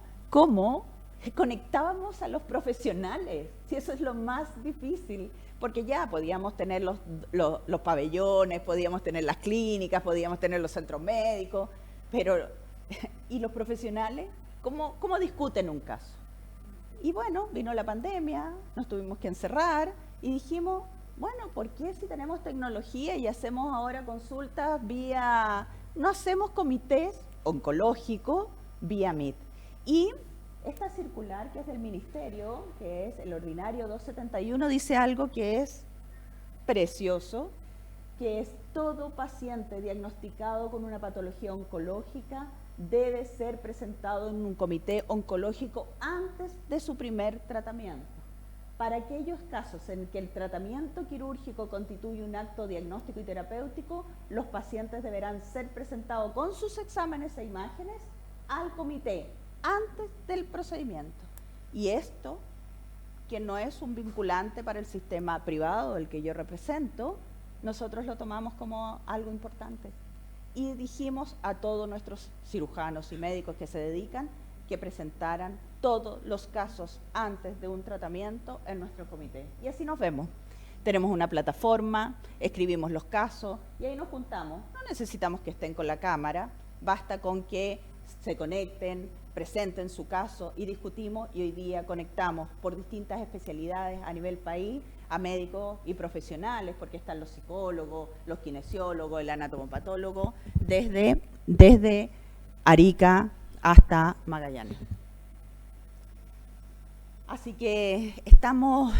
conectábamos a los profesionales? Si eso es lo más difícil, porque ya podíamos tener los pabellones, podíamos tener las clínicas, podíamos tener los centros médicos, pero ¿y los profesionales? ¿Cómo discuten un caso? Y bueno, vino la pandemia, nos tuvimos que encerrar y dijimos, bueno, ¿por qué si tenemos tecnología y hacemos ahora consultas vía, no hacemos comités oncológicos vía Meet? Y esta circular que es del Ministerio, que es el ordinario 271, dice algo que es precioso, que es todo paciente diagnosticado con una patología oncológica debe ser presentado en un comité oncológico antes de su primer tratamiento. Para aquellos casos en que el tratamiento quirúrgico constituye un acto diagnóstico y terapéutico, los pacientes deberán ser presentados con sus exámenes e imágenes al comité antes del procedimiento. Y esto, que no es un vinculante para el sistema privado del que yo represento, nosotros lo tomamos como algo importante. Y dijimos a todos nuestros cirujanos y médicos que se dedican que presentaran todos los casos antes de un tratamiento en nuestro comité. Y así nos vemos. Tenemos una plataforma, escribimos los casos y ahí nos juntamos. No necesitamos que estén con la cámara, basta con que se conecten, presenten su caso y discutimos, y hoy día conectamos por distintas especialidades a nivel país a médicos y profesionales, porque están los psicólogos, los kinesiólogos, el anatomopatólogo, desde Arica hasta Magallanes. Así que estamos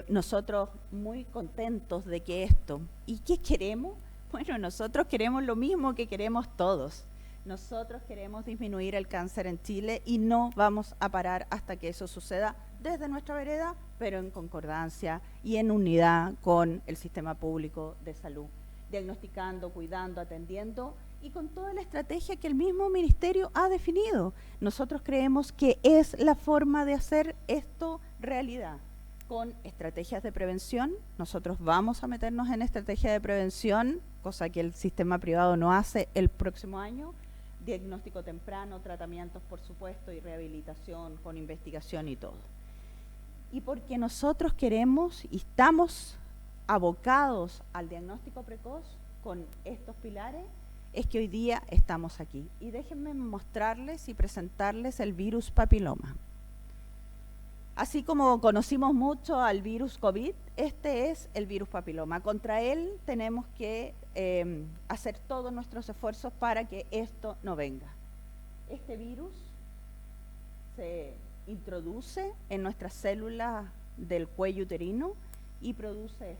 nosotros muy contentos de que esto. ¿Y qué queremos? Bueno, nosotros queremos lo mismo que queremos todos. Nosotros queremos disminuir el cáncer en Chile y no vamos a parar hasta que eso suceda desde nuestra vereda, pero en concordancia y en unidad con el sistema público de salud, diagnosticando, cuidando, atendiendo y con toda la estrategia que el mismo ministerio ha definido. Nosotros creemos que es la forma de hacer esto realidad. Con estrategias de prevención, nosotros vamos a meternos en estrategia de prevención, cosa que el sistema privado no hace el próximo año, diagnóstico temprano, tratamientos por supuesto y rehabilitación con investigación y todo. Y porque nosotros queremos y estamos abocados al diagnóstico precoz con estos pilares, es que hoy día estamos aquí. Y déjenme mostrarles y presentarles el virus papiloma. Así como conocimos mucho al virus COVID, este es el virus papiloma. Contra él tenemos que hacer todos nuestros esfuerzos para que esto no venga. Este virus se introduce en nuestras células del cuello uterino y produce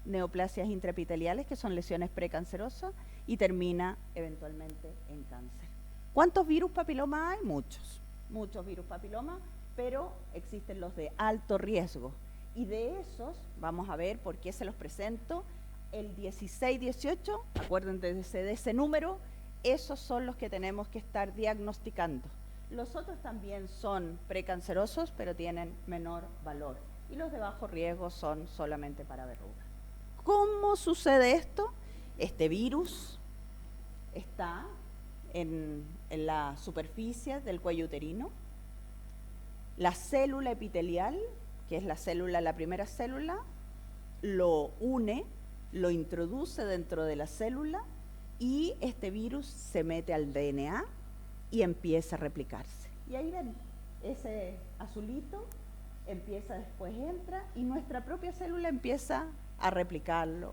neoplasias intraepiteliales, que son lesiones precancerosas, y termina eventualmente en cáncer. ¿Cuántos virus papiloma hay? Muchos virus papiloma, pero existen los de alto riesgo. Y de esos, vamos a ver por qué se los presento, el 16-18, acuérdense de ese número, esos son los que tenemos que estar diagnosticando. Los otros también son precancerosos, pero tienen menor valor. Y los de bajo riesgo son solamente para verrugas. ¿Cómo sucede esto? Este virus está en la superficie del cuello uterino. La célula epitelial, que es la primera célula, lo une, lo introduce dentro de la célula y este virus se mete al DNA y empieza a replicarse. Y ahí ven, ese azulito después entra y nuestra propia célula empieza a replicarlo,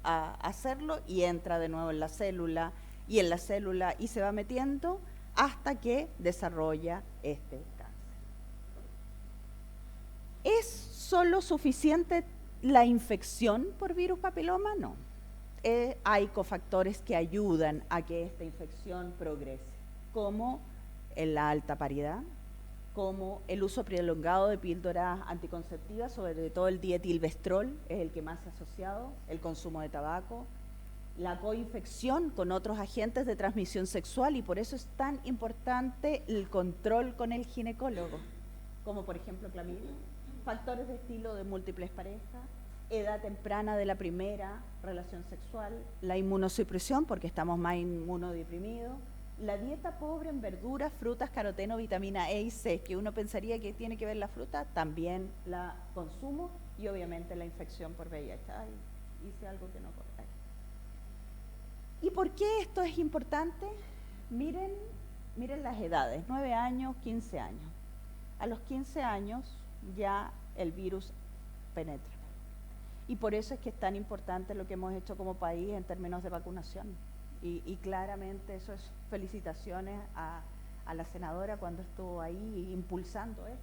a hacerlo y entra de nuevo en la célula y se va metiendo hasta que desarrolla este cáncer. ¿Es solo suficiente la infección por virus papiloma? No. Hay cofactores que ayudan a que esta infección progrese, como la alta paridad, como el uso prolongado de píldoras anticonceptivas, sobre todo el dietilvestrol, es el que más se ha asociado, el consumo de tabaco, la coinfección con otros agentes de transmisión sexual, y por eso es tan importante el control con el ginecólogo, como por ejemplo clamidia, factores de estilo de múltiples parejas, edad temprana de la primera relación sexual, la inmunosupresión porque estamos más inmunodeprimidos, la dieta pobre en verduras, frutas, caroteno, vitamina E y C, que uno pensaría que tiene que ver la fruta, también la consumo, y obviamente la infección por VIH. Ay, hice algo que no corté. ¿Y por qué esto es importante? Miren las edades, 9 años, 15 años. A los 15 años ya el virus penetra. Y por eso es que es tan importante lo que hemos hecho como país en términos de vacunación. Y claramente eso es felicitaciones a la senadora cuando estuvo ahí impulsando esto.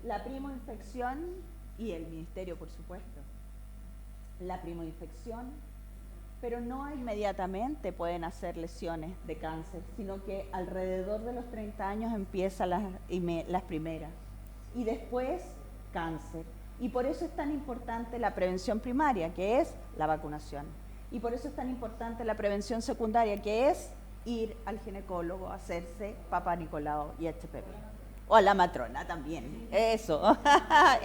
La primoinfección y el ministerio, por supuesto. La primoinfección, pero no inmediatamente pueden hacer lesiones de cáncer, sino que alrededor de los 30 años empiezan las primeras. Y después cáncer. Y por eso es tan importante la prevención primaria, que es la vacunación. Y por eso es tan importante la prevención secundaria, que es ir al ginecólogo a hacerse Papa Nicolau y HPV. O a la matrona también. Eso.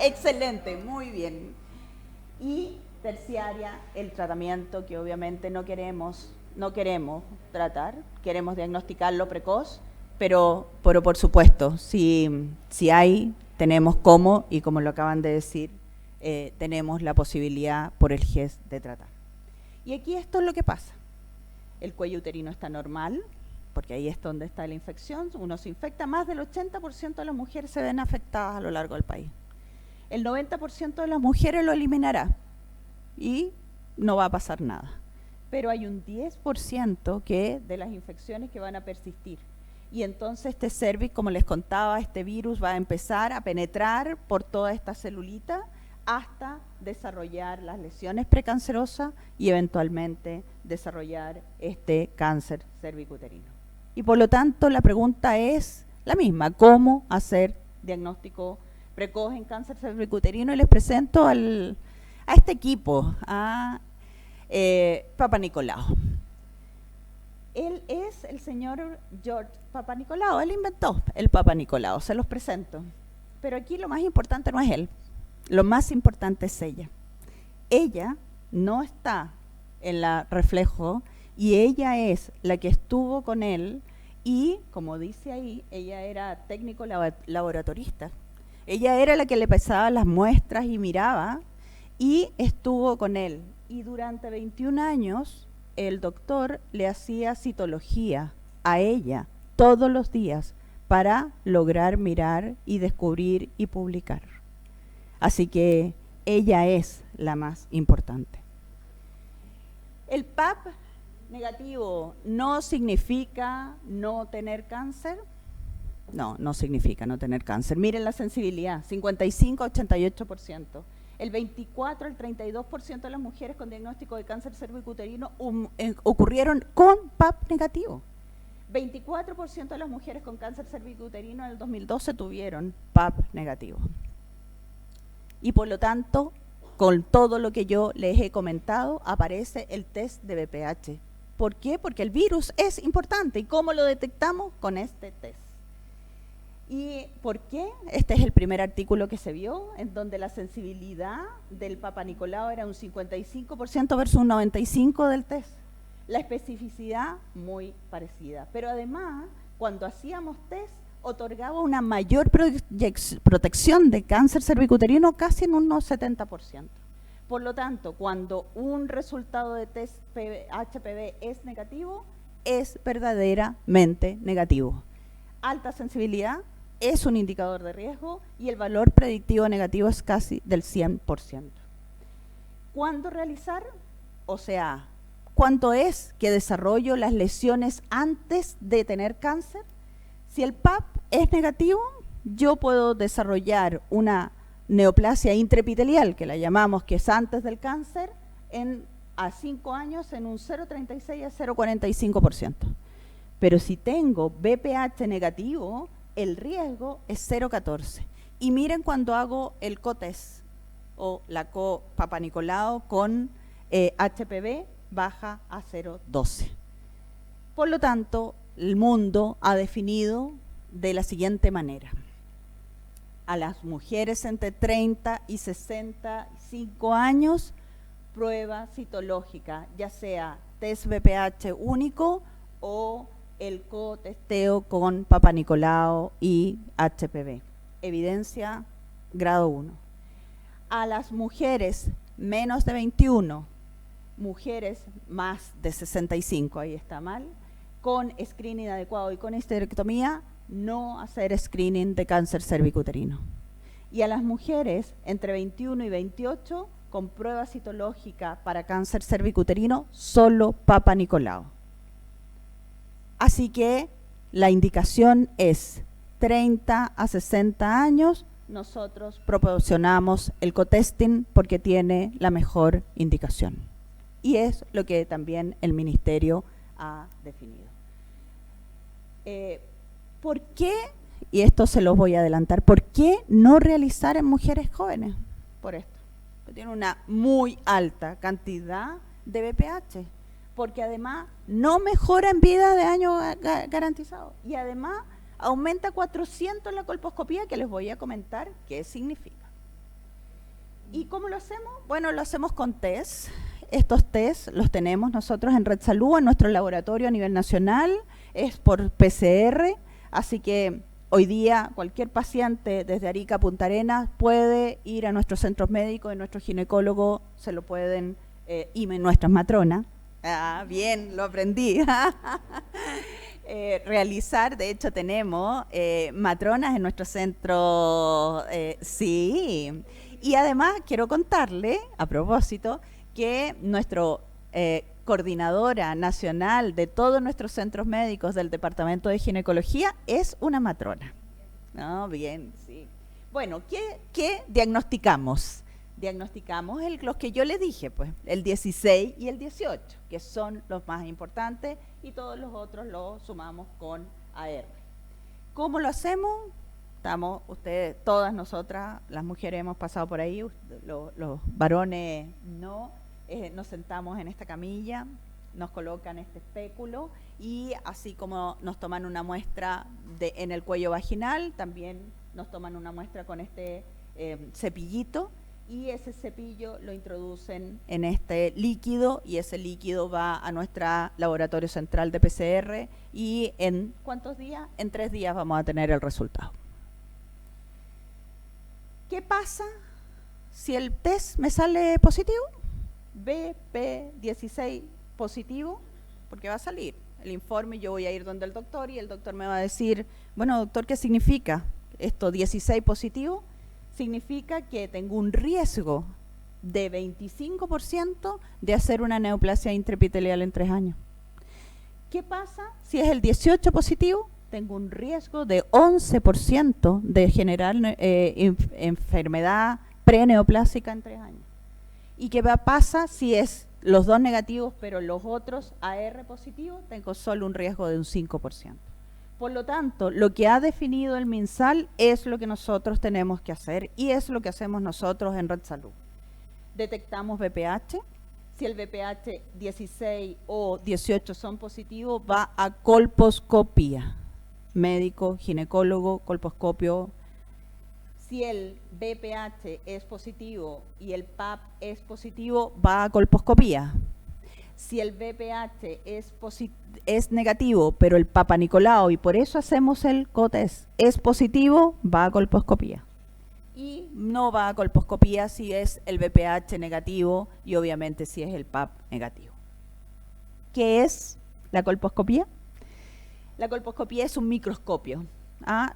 Excelente, muy bien. Y terciaria, el tratamiento que obviamente no queremos tratar, queremos diagnosticarlo precoz, pero por supuesto, si hay, tenemos cómo, y como lo acaban de decir, tenemos la posibilidad por el GES de tratar. Y aquí esto es lo que pasa. El cuello uterino está normal, porque ahí es donde está la infección, uno se infecta, más del 80% de las mujeres se ven afectadas a lo largo del país. El 90% de las mujeres lo eliminará y no va a pasar nada. Pero hay un 10% de las infecciones que van a persistir. Y entonces este cervix, como les contaba, este virus va a empezar a penetrar por toda esta celulita hasta desarrollar las lesiones precancerosas y eventualmente desarrollar este cáncer cervicuterino. Y por lo tanto la pregunta es la misma: ¿cómo hacer diagnóstico precoz en cáncer cervicuterino? Y les presento a este equipo, a Papa Nicolau. Él es el señor George Papa Nicolau, él inventó el Papa Nicolau, se los presento. Pero aquí lo más importante no es él, lo más importante es ella. Ella no está en la reflejo y ella es la que estuvo con él y, como dice ahí, ella era técnico laboratorista. Ella era la que le pasaba las muestras y miraba y estuvo con él. Y durante 21 años el doctor le hacía citología a ella todos los días para lograr mirar y descubrir y publicar. Así que ella es la más importante. El PAP negativo no significa no tener cáncer. No significa no tener cáncer. Miren la sensibilidad, 55-88%. El 24 al 32% de las mujeres con diagnóstico de cáncer cervicuterino ocurrieron con PAP negativo. 24% de las mujeres con cáncer cervicuterino en el 2012 tuvieron PAP negativo. Y por lo tanto, con todo lo que yo les he comentado, aparece el test de VPH. ¿Por qué? Porque el virus es importante. ¿Y cómo lo detectamos? Con este test. ¿Y por qué? Este es el primer artículo que se vio, en donde la sensibilidad del Papa Nicolau era un 55% versus un 95% del test. La especificidad muy parecida. Pero además, cuando hacíamos test, otorgaba una mayor protección de cáncer cervicuterino casi en un 70%. Por lo tanto, cuando un resultado de test HPV es negativo, es verdaderamente negativo. Alta sensibilidad es un indicador de riesgo y el valor predictivo negativo es casi del 100%. ¿Cuándo realizar? O sea, ¿cuánto es que desarrollo las lesiones antes de tener cáncer? Si el PAP es negativo, yo puedo desarrollar una neoplasia intraepitelial, que la llamamos, que es antes del cáncer, a 5 años en un 0,36 a 0,45%. Pero si tengo VPH negativo, el riesgo es 0,14. Y miren cuando hago el COTES o la Papa Nicolau con HPV, baja a 0,12. Por lo tanto, el mundo ha definido de la siguiente manera: a las mujeres entre 30 y 65 años, prueba citológica, ya sea test VPH único o el cotesteo con Papa Nicolau y HPV. Evidencia grado 1. A las mujeres menos de 21, mujeres más de 65, ahí está mal, con screening adecuado y con histerectomía, no hacer screening de cáncer cervicuterino. Y a las mujeres entre 21 y 28, con prueba citológica para cáncer cervicuterino, solo Papa Nicolau. Así que la indicación es 30 a 60 años, nosotros proporcionamos el cotesting porque tiene la mejor indicación. Y es lo que también el Ministerio ha definido. ¿Por qué? Y esto se los voy a adelantar. ¿Por qué no realizar en mujeres jóvenes? Por esto. Porque tiene una muy alta cantidad de VPH. Porque además no mejora en vida de año garantizado. Y además aumenta 400 la colposcopía, que les voy a comentar qué significa. ¿Y cómo lo hacemos? Bueno, lo hacemos con test. Estos test los tenemos nosotros en Red Salud, en nuestro laboratorio a nivel nacional. Es por PCR. Así que hoy día cualquier paciente desde Arica a Punta Arenas puede ir a nuestros centros médicos, y nuestros ginecólogos se lo pueden, y nuestras matronas, bien, lo aprendí, realizar. De hecho tenemos matronas en nuestro centro, sí. Y además quiero contarle, a propósito, que nuestro coordinadora nacional de todos nuestros centros médicos del Departamento de Ginecología es una matrona. ¿No? Bien, sí. Bueno, ¿qué diagnosticamos? Diagnosticamos los que yo les dije, pues, el 16 y el 18, que son los más importantes, y todos los otros los sumamos con AR. ¿Cómo lo hacemos? Ustedes, todas nosotras, las mujeres hemos pasado por ahí, los varones no. Nos sentamos en esta camilla, nos colocan este espéculo y así como nos toman una muestra en el cuello vaginal, también nos toman una muestra con este cepillito, y ese cepillo lo introducen en este líquido y ese líquido va a nuestro laboratorio central de PCR y ¿en cuántos días? En 3 días vamos a tener el resultado. ¿Qué pasa si el test me sale positivo? BP16 positivo, porque va a salir el informe, yo voy a ir donde el doctor y el doctor me va a decir, bueno, doctor, ¿qué significa esto 16 positivo? Significa que tengo un riesgo de 25% de hacer una neoplasia intraepitelial en 3 años. ¿Qué pasa si es el 18 positivo? Tengo un riesgo de 11% de generar enfermedad preneoplásica en 3 años. ¿Y qué pasa si es los 2 negativos, pero los otros AR positivos? Tengo solo un riesgo de un 5%. Por lo tanto, lo que ha definido el MinSal es lo que nosotros tenemos que hacer y es lo que hacemos nosotros en Red Salud. Detectamos VPH. Si el VPH 16 o 18 son positivos, va a colposcopía. Médico, ginecólogo, colposcopio. Si el VPH es positivo y el PAP es positivo, va a colposcopía. Si el VPH es negativo, pero el Papa Nicolau, y por eso hacemos el COTES, es positivo, va a colposcopía. Y no va a colposcopía si es el VPH negativo y obviamente si es el PAP negativo. ¿Qué es la colposcopía? La colposcopía es un microscopio,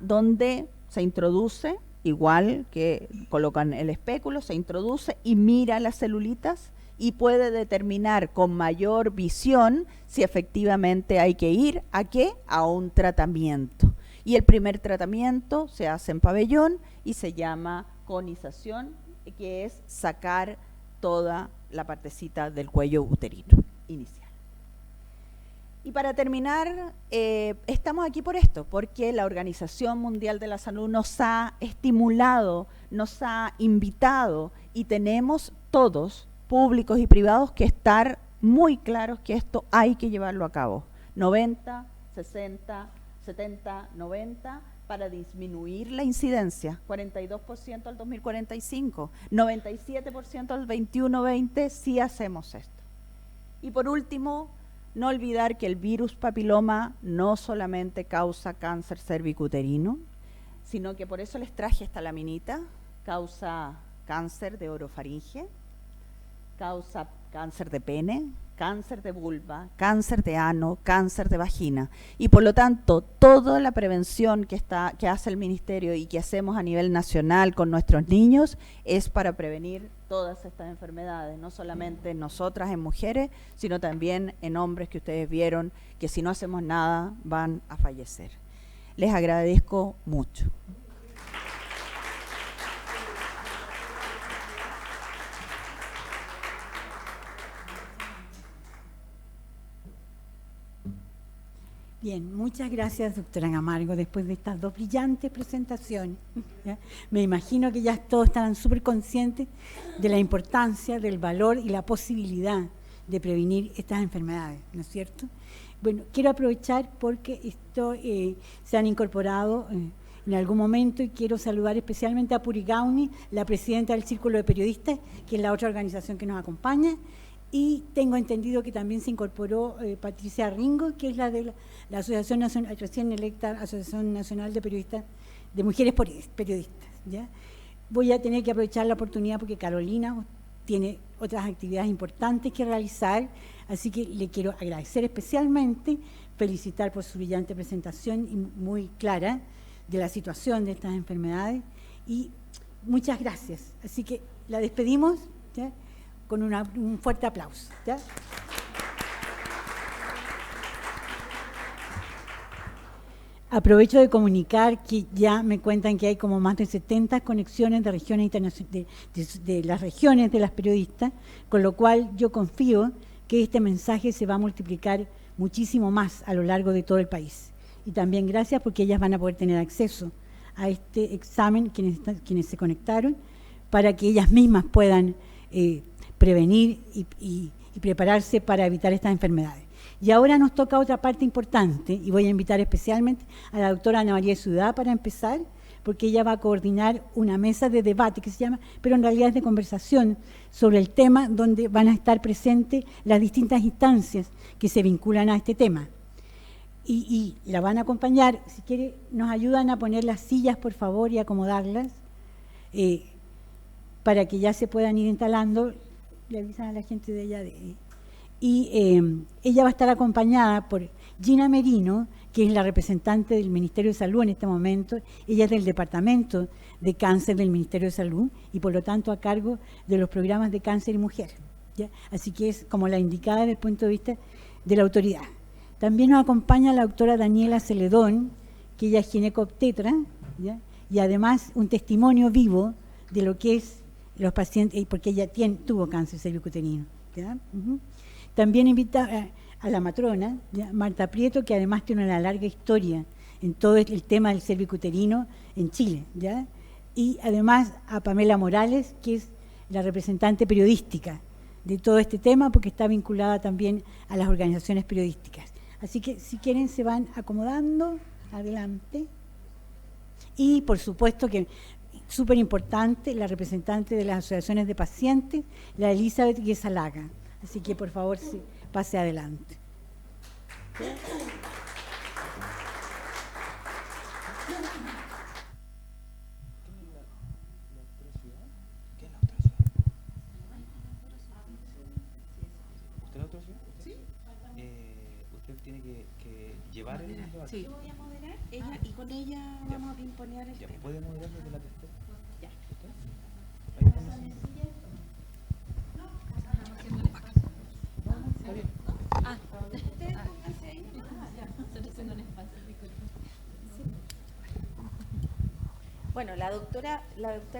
donde se introduce, igual que colocan el espéculo, se introduce y mira las celulitas y puede determinar con mayor visión si efectivamente hay que ir ¿a qué? A un tratamiento. Y el primer tratamiento se hace en pabellón y se llama conización, que es sacar toda la partecita del cuello uterino inicial. Y para terminar, estamos aquí por esto, porque la Organización Mundial de la Salud nos ha estimulado, nos ha invitado y tenemos todos, públicos y privados, que estar muy claros que esto hay que llevarlo a cabo. 90, 60, 70, 90 para disminuir la incidencia, 42% al 2045, 97% al 21-20 si hacemos esto. Y por último, no olvidar que el virus papiloma no solamente causa cáncer cervicuterino, sino que por eso les traje esta laminita, causa cáncer de orofaringe, causa cáncer de pene, cáncer de vulva, cáncer de ano, cáncer de vagina. Y por lo tanto, toda la prevención que hace el Ministerio y que hacemos a nivel nacional con nuestros niños es para prevenir todas estas enfermedades, no solamente en nosotras, en mujeres, sino también en hombres que ustedes vieron que si no hacemos nada van a fallecer. Les agradezco mucho. Bien, muchas gracias, doctora Camargo, después de estas dos brillantes presentaciones. ¿Ya? Me imagino que ya todos estarán súper conscientes de la importancia, del valor y la posibilidad de prevenir estas enfermedades, ¿no es cierto? Bueno, quiero aprovechar porque esto se han incorporado en algún momento y quiero saludar especialmente a Puri Gauni, la presidenta del Círculo de Periodistas, que es la otra organización que nos acompaña. Y tengo entendido que también se incorporó Patricia Ringo, que es la de la Asociación Nacional, recién electa Asociación Nacional de Periodistas, de Mujeres Periodistas. ¿Ya? Voy a tener que aprovechar la oportunidad porque Carolina tiene otras actividades importantes que realizar, así que le quiero agradecer especialmente, felicitar por su brillante presentación y muy clara de la situación de estas enfermedades y muchas gracias. Así que la despedimos, ¿ya? Con un fuerte aplauso. ¿Ya? Aprovecho de comunicar que ya me cuentan que hay como más de 70 conexiones de regiones internacionales, de las regiones de las periodistas, con lo cual yo confío que este mensaje se va a multiplicar muchísimo más a lo largo de todo el país. Y también gracias porque ellas van a poder tener acceso a este examen, quienes se conectaron, para que ellas mismas puedan prevenir y prepararse para evitar estas enfermedades. Y ahora nos toca otra parte importante, y voy a invitar especialmente a la doctora Ana María Ciudad para empezar, porque ella va a coordinar una mesa de debate que se llama, pero en realidad es de conversación, sobre el tema donde van a estar presentes las distintas instancias que se vinculan a este tema. Y la van a acompañar, si quiere, nos ayudan a poner las sillas, por favor, y acomodarlas, para que ya se puedan ir instalando. Le avisan a la gente de allá. Ella va a estar acompañada por Gina Merino, que es la representante del Ministerio de Salud en este momento. Ella es del Departamento de Cáncer del Ministerio de Salud y por lo tanto a cargo de los programas de cáncer y mujer. ¿Ya? Así que es como la indicada desde el punto de vista de la autoridad. También nos acompaña la doctora Daniela Celedón, que ella es ginecobstetra, ¿ya? Y además un testimonio vivo de lo que es los pacientes, porque ella tuvo cáncer cervicuterino. ¿Ya? También invita a la matrona, ¿ya? Marta Prieto, que además tiene una larga historia en todo el tema del cervicuterino en Chile. ¿Ya? Y además a Pamela Morales, que es la representante periodística de todo este tema, porque está vinculada también a las organizaciones periodísticas. Así que si quieren se van acomodando, adelante. Y por supuesto que súper importante, la representante de las asociaciones de pacientes, la Elizabeth Guesalaga. Así que por favor pase adelante. Tiene que llevar el debate. Sí. Yo voy a moderar ella y con ella vamos a imponer el tema. ¿Puede moderar desde la tercera? Ya. Ahí está bien. Ustedes pónganse ahí. Nosotros en un espacio. Bueno, la doctora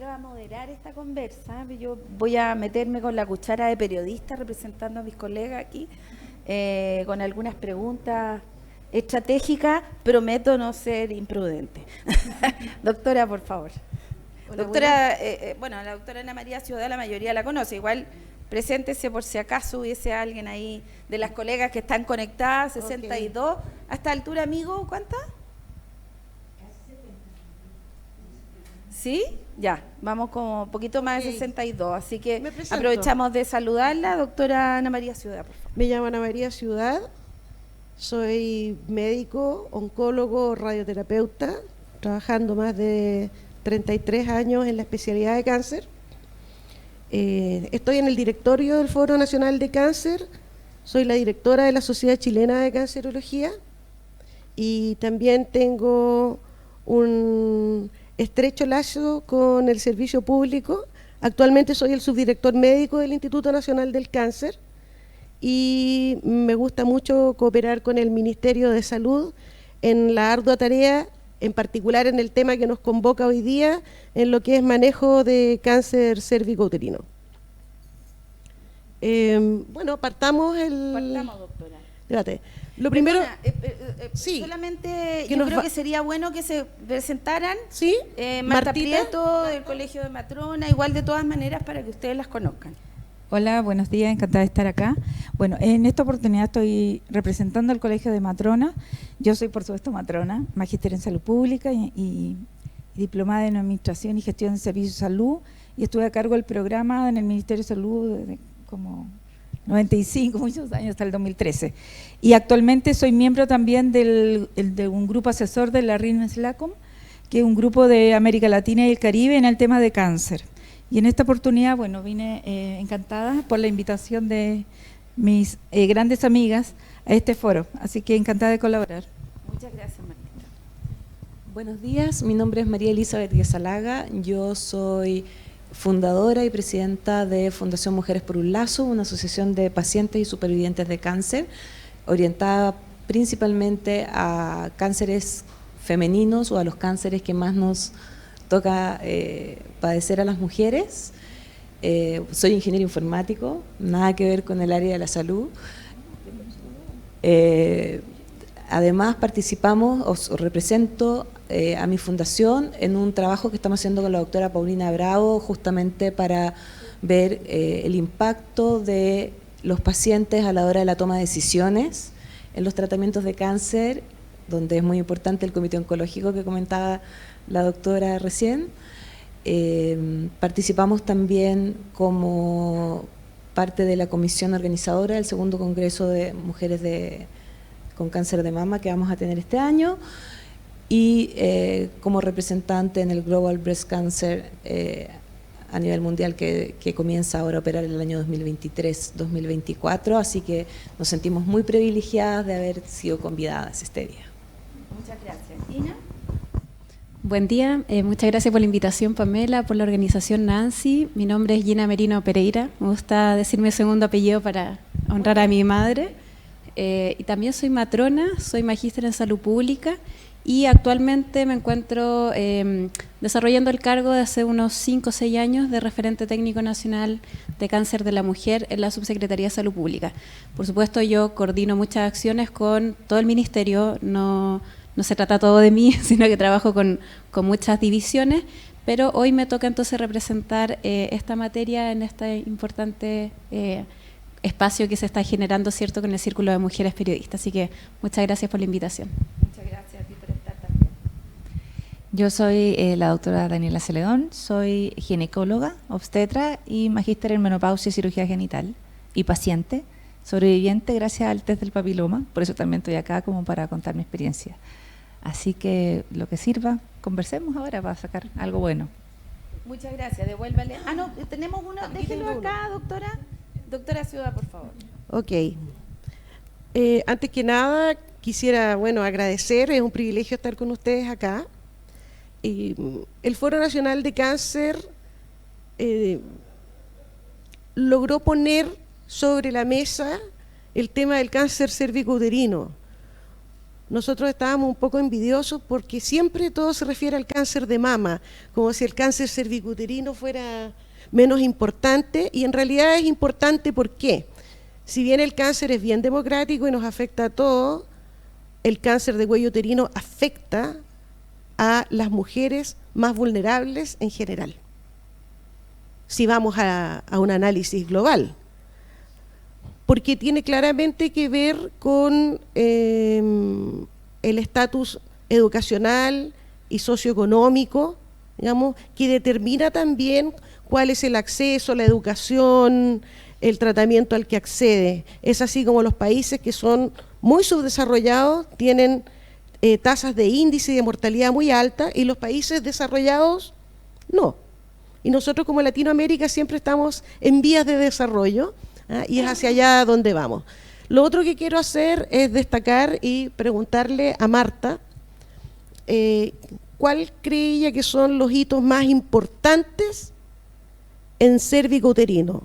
va a moderar esta conversa. Yo voy a meterme con la cuchara de periodista representando a mis colegas aquí. con algunas preguntas estratégicas. Prometo no ser imprudente. Doctora, por favor. Hola, Doctora, bueno, la doctora Ana María Ciudad, la mayoría la conoce. Igual, preséntese por si acaso hubiese alguien ahí de las colegas que están conectadas, 62. ¿A esta altura, amigo, cuántas? ¿Sí? Ya, vamos como un poquito más de 62, así que Me presento. aprovechamos de saludarla, doctora Ana María Ciudad, por favor. Me llamo Ana María Ciudad, soy médico, oncólogo, radioterapeuta, trabajando más de 33 años en la especialidad de cáncer. Estoy en el directorio del Foro Nacional de Cáncer, soy la directora de la Sociedad Chilena de Cancerología y también tengo un estrecho lazo con el servicio público. Actualmente soy el subdirector médico del Instituto Nacional del Cáncer y me gusta mucho cooperar con el Ministerio de Salud en la ardua tarea, en particular en el tema que nos convoca hoy día, en lo que es manejo de cáncer cérvico-uterino. Bueno, partamos, doctora. Espérate. Lo primero, Perdona, sí, solamente que yo nos creo va- que sería bueno que se presentaran. ¿sí? Marta Martita. Prieto, del Colegio de Matrona, igual de todas maneras para que ustedes las conozcan. Hola, buenos días, encantada de estar acá. Bueno, en esta oportunidad estoy representando al Colegio de Matrona. Yo soy, por supuesto, matrona, magíster en salud pública y diplomada en administración y gestión de servicios de salud, y estuve a cargo del programa en el Ministerio de Salud desde como 95, muchos años, hasta el 2013. Y actualmente soy miembro también de un grupo asesor de la RIN-SLACOM, que es un grupo de América Latina y el Caribe en el tema de cáncer. Y en esta oportunidad, bueno, vine encantada por la invitación de mis grandes amigas a este foro, así que encantada de colaborar. Muchas gracias, Martita. Buenos días, mi nombre es María Elizabeth Guesalaga, yo soy fundadora y presidenta de Fundación Mujeres por un Lazo, una asociación de pacientes y supervivientes de cáncer, orientada principalmente a cánceres femeninos o a los cánceres que más nos toca padecer a las mujeres. Soy ingeniero informático, nada que ver con el área de la salud. Además participamos o represento a mi fundación en un trabajo que estamos haciendo con la doctora Paulina Bravo, justamente para ver el impacto de los pacientes a la hora de la toma de decisiones en los tratamientos de cáncer, donde es muy importante el comité oncológico que comentaba la doctora recién. Participamos también como parte de la comisión organizadora del segundo Congreso de Mujeres con Cáncer de Mama que vamos a tener este año, y como representante en el Global Breast Cancer a nivel mundial que comienza ahora a operar en el año 2023-2024, así que nos sentimos muy privilegiadas de haber sido convidadas este día. Muchas gracias. Ina. Buen día, muchas gracias por la invitación, Pamela, por la organización, Nancy. Mi nombre es Gina Merino Pereira, me gusta decir mi segundo apellido para honrar a mi madre. Y también soy matrona, soy magíster en salud pública y actualmente me encuentro desarrollando el cargo de hace unos 5 o 6 años de referente técnico nacional de cáncer de la mujer en la Subsecretaría de Salud Pública. Por supuesto, yo coordino muchas acciones con todo el ministerio, no se trata todo de mí, sino que trabajo con muchas divisiones, pero hoy me toca entonces representar esta materia en este importante espacio que se está generando, ¿cierto?, con el Círculo de Mujeres Periodistas. Así que muchas gracias por la invitación. Muchas gracias a ti por estar también. Yo soy la doctora Daniela Celedón, soy ginecóloga, obstetra y magíster en menopausia y cirugía genital y paciente, sobreviviente gracias al test del papiloma, por eso también estoy acá como para contar mi experiencia. Así que lo que sirva, conversemos ahora para sacar algo bueno. Muchas gracias, devuélvale. Ah, no, tenemos uno, déjenlo acá, doctora. Doctora Ciudad, por favor. Ok. Antes que nada, quisiera, agradecer, es un privilegio estar con ustedes acá. El Foro Nacional de Cáncer logró poner sobre la mesa el tema del cáncer cérvico-uterino. Nosotros estábamos un poco envidiosos porque siempre todo se refiere al cáncer de mama, como si el cáncer cérvico-uterino fuera menos importante, y en realidad es importante. ¿Por qué? Si bien el cáncer es bien democrático y nos afecta a todos, el cáncer de cuello uterino afecta a las mujeres más vulnerables en general, si vamos a un análisis global, porque tiene claramente que ver con el estatus educacional y socioeconómico, digamos, que determina también cuál es el acceso, la educación, el tratamiento al que accede. Es así como los países que son muy subdesarrollados tienen tasas de índice de mortalidad muy altas y los países desarrollados no. Y nosotros como Latinoamérica siempre estamos en vías de desarrollo, y es hacia allá donde vamos. Lo otro que quiero hacer es destacar y preguntarle a Marta ¿cuál cree ella que son los hitos más importantes en cérvico-uterino?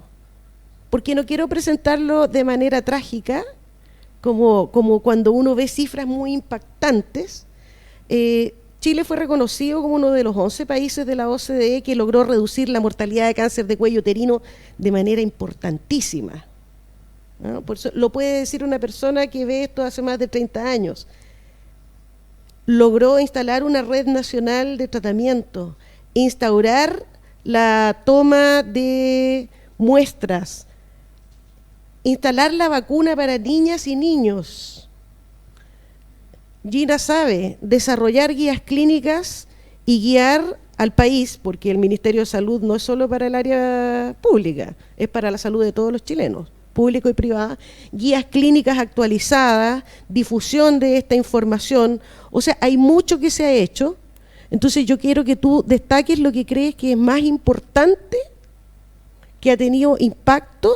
Porque no quiero presentarlo de manera trágica, como cuando uno ve cifras muy impactantes. Chile fue reconocido como uno de los 11 países de la OCDE que logró reducir la mortalidad de cáncer de cuello uterino de manera importantísima, ¿no? Por eso lo puede decir una persona que ve esto hace más de 30 años. Logró instalar una red nacional de tratamiento, instaurar la toma de muestras, instalar la vacuna para niñas y niños. Gina sabe desarrollar guías clínicas y guiar al país, porque el Ministerio de Salud no es solo para el área pública, es para la salud de todos los chilenos, público y privada, guías clínicas actualizadas, difusión de esta información. O sea, hay mucho que se ha hecho. Entonces yo quiero que tú destaques lo que crees que es más importante, que ha tenido impacto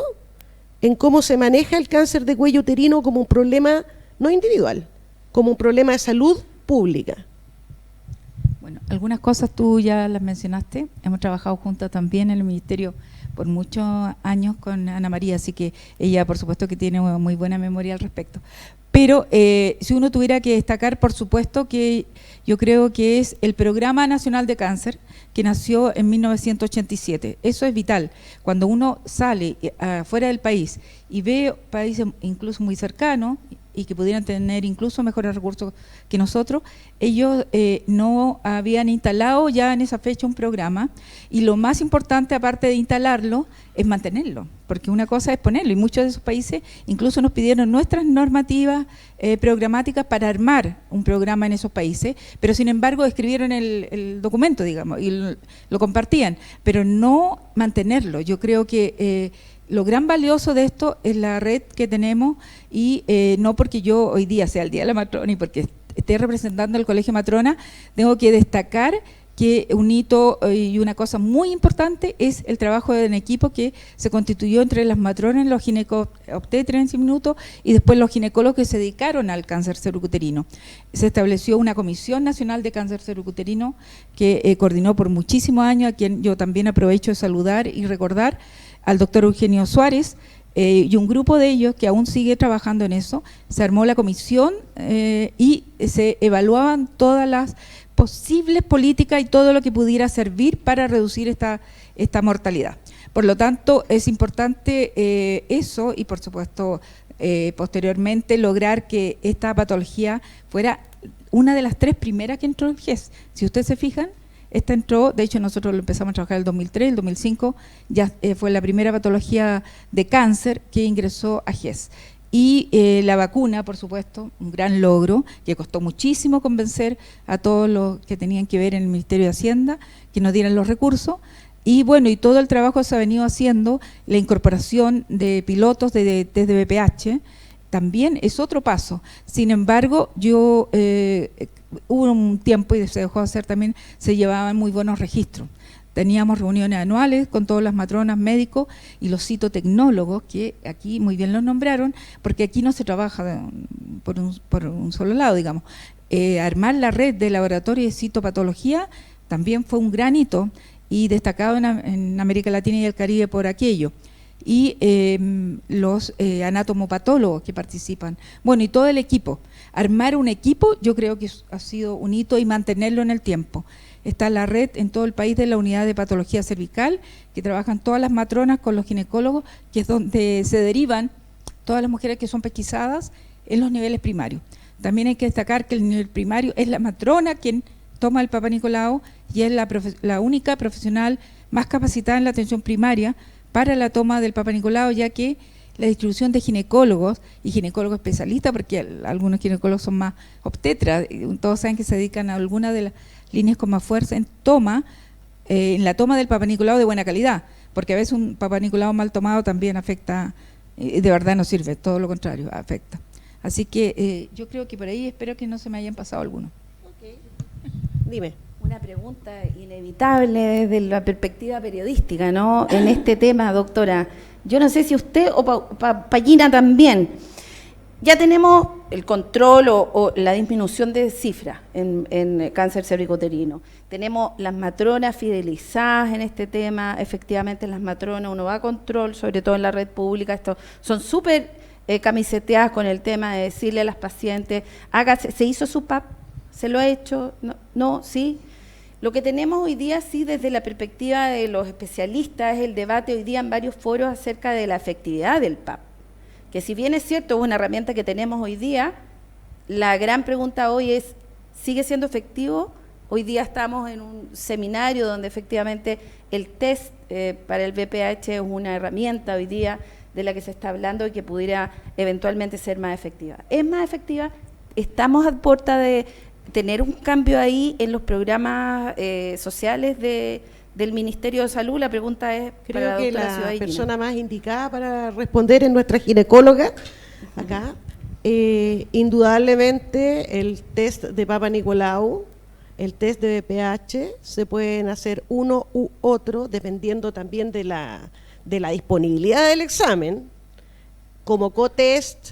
en cómo se maneja el cáncer de cuello uterino como un problema no individual, como un problema de salud pública. Bueno, algunas cosas tú ya las mencionaste. Hemos trabajado juntas también en el Ministerio por muchos años con Ana María, así que ella por supuesto que tiene una muy buena memoria al respecto. Pero si uno tuviera que destacar, por supuesto que yo creo que es el Programa Nacional de Cáncer, que nació en 1987. Eso es vital. Cuando uno sale fuera del país y ve países incluso muy cercanos y que pudieran tener incluso mejores recursos que nosotros, ellos no habían instalado ya en esa fecha un programa, y lo más importante, aparte de instalarlo, es mantenerlo, porque una cosa es ponerlo, y muchos de esos países incluso nos pidieron nuestras normativas programáticas para armar un programa en esos países, pero sin embargo escribieron el documento, digamos, y lo compartían, pero no mantenerlo. Yo creo que lo gran valioso de esto es la red que tenemos, y no porque yo hoy día sea el Día de la Matrona y porque esté representando al Colegio Matrona, tengo que destacar que un hito y una cosa muy importante es el trabajo en equipo que se constituyó entre las matronas, los ginecobstetras en ese minuto, y después los ginecólogos que se dedicaron al cáncer cervicuterino. Se estableció una Comisión Nacional de Cáncer Cervicuterino que coordinó por muchísimos años, a quien yo también aprovecho de saludar y recordar, al doctor Eugenio Suárez, y un grupo de ellos que aún sigue trabajando en eso. Se armó la comisión y se evaluaban todas las posibles políticas y todo lo que pudiera servir para reducir esta mortalidad. Por lo tanto, es importante eso, y por supuesto posteriormente lograr que esta patología fuera una de las 3 primeras que entró en GES. Si ustedes se fijan, esta entró, de hecho nosotros lo empezamos a trabajar en el 2003, el 2005 ya fue la primera patología de cáncer que ingresó a GES. Y la vacuna, por supuesto, un gran logro, que costó muchísimo convencer a todos los que tenían que ver en el Ministerio de Hacienda, que nos dieran los recursos. Y bueno, y todo el trabajo se ha venido haciendo, la incorporación de pilotos de test de BPH, también es otro paso. Sin embargo, hubo un tiempo, y se dejó de hacer también, se llevaban muy buenos registros. Teníamos reuniones anuales con todas las matronas, médicos y los citotecnólogos, que aquí muy bien los nombraron, porque aquí no se trabaja por un solo lado, digamos. Armar la red de laboratorio de citopatología también fue un gran hito, y destacado en América Latina y el Caribe por aquello. Y los anatomopatólogos que participan. Bueno, y todo el equipo. Armar un equipo yo creo que ha sido un hito, y mantenerlo en el tiempo. Está la red en todo el país de la unidad de patología cervical, que trabajan todas las matronas con los ginecólogos, que es donde se derivan todas las mujeres que son pesquisadas en los niveles primarios. También hay que destacar que el nivel primario es la matrona quien toma el Papa Nicolau y es la única profesional más capacitada en la atención primaria para la toma del Papa Nicolau, ya que la distribución de ginecólogos y ginecólogos especialistas, porque algunos ginecólogos son más obstetras, todos saben que se dedican a alguna de las líneas con más fuerza en la toma del Papa Nicolau de buena calidad, porque a veces un Papa Nicolau mal tomado también afecta, de verdad no sirve, todo lo contrario, afecta. Así que yo creo que por ahí espero que no se me hayan pasado algunos. Okay. Dime. Una pregunta inevitable desde la perspectiva periodística, ¿no? En este tema, doctora. Yo no sé si usted o Gina también. Ya tenemos el control o la disminución de cifras en cáncer cervicuterino. Tenemos las matronas fidelizadas en este tema. Efectivamente, las matronas, uno va a control, sobre todo en la red pública. Esto son súper camiseteadas con el tema de decirle a las pacientes, hágase, ¿se hizo su PAP? ¿Se lo ha hecho? No, sí. Lo que tenemos hoy día, sí, desde la perspectiva de los especialistas, es el debate hoy día en varios foros acerca de la efectividad del PAP. Que si bien es cierto, es una herramienta que tenemos hoy día, la gran pregunta hoy es, ¿sigue siendo efectivo? Hoy día estamos en un seminario donde efectivamente el test para el VPH es una herramienta hoy día de la que se está hablando y que pudiera eventualmente ser más efectiva. ¿Es más efectiva? Estamos a puerta de tener un cambio ahí en los programas sociales del Ministerio de Salud. La pregunta es creo que la persona más indicada para responder es nuestra ginecóloga acá. Indudablemente el test de Papa Nicolau, el test de VPH, se pueden hacer uno u otro dependiendo también de la disponibilidad del examen como cotest,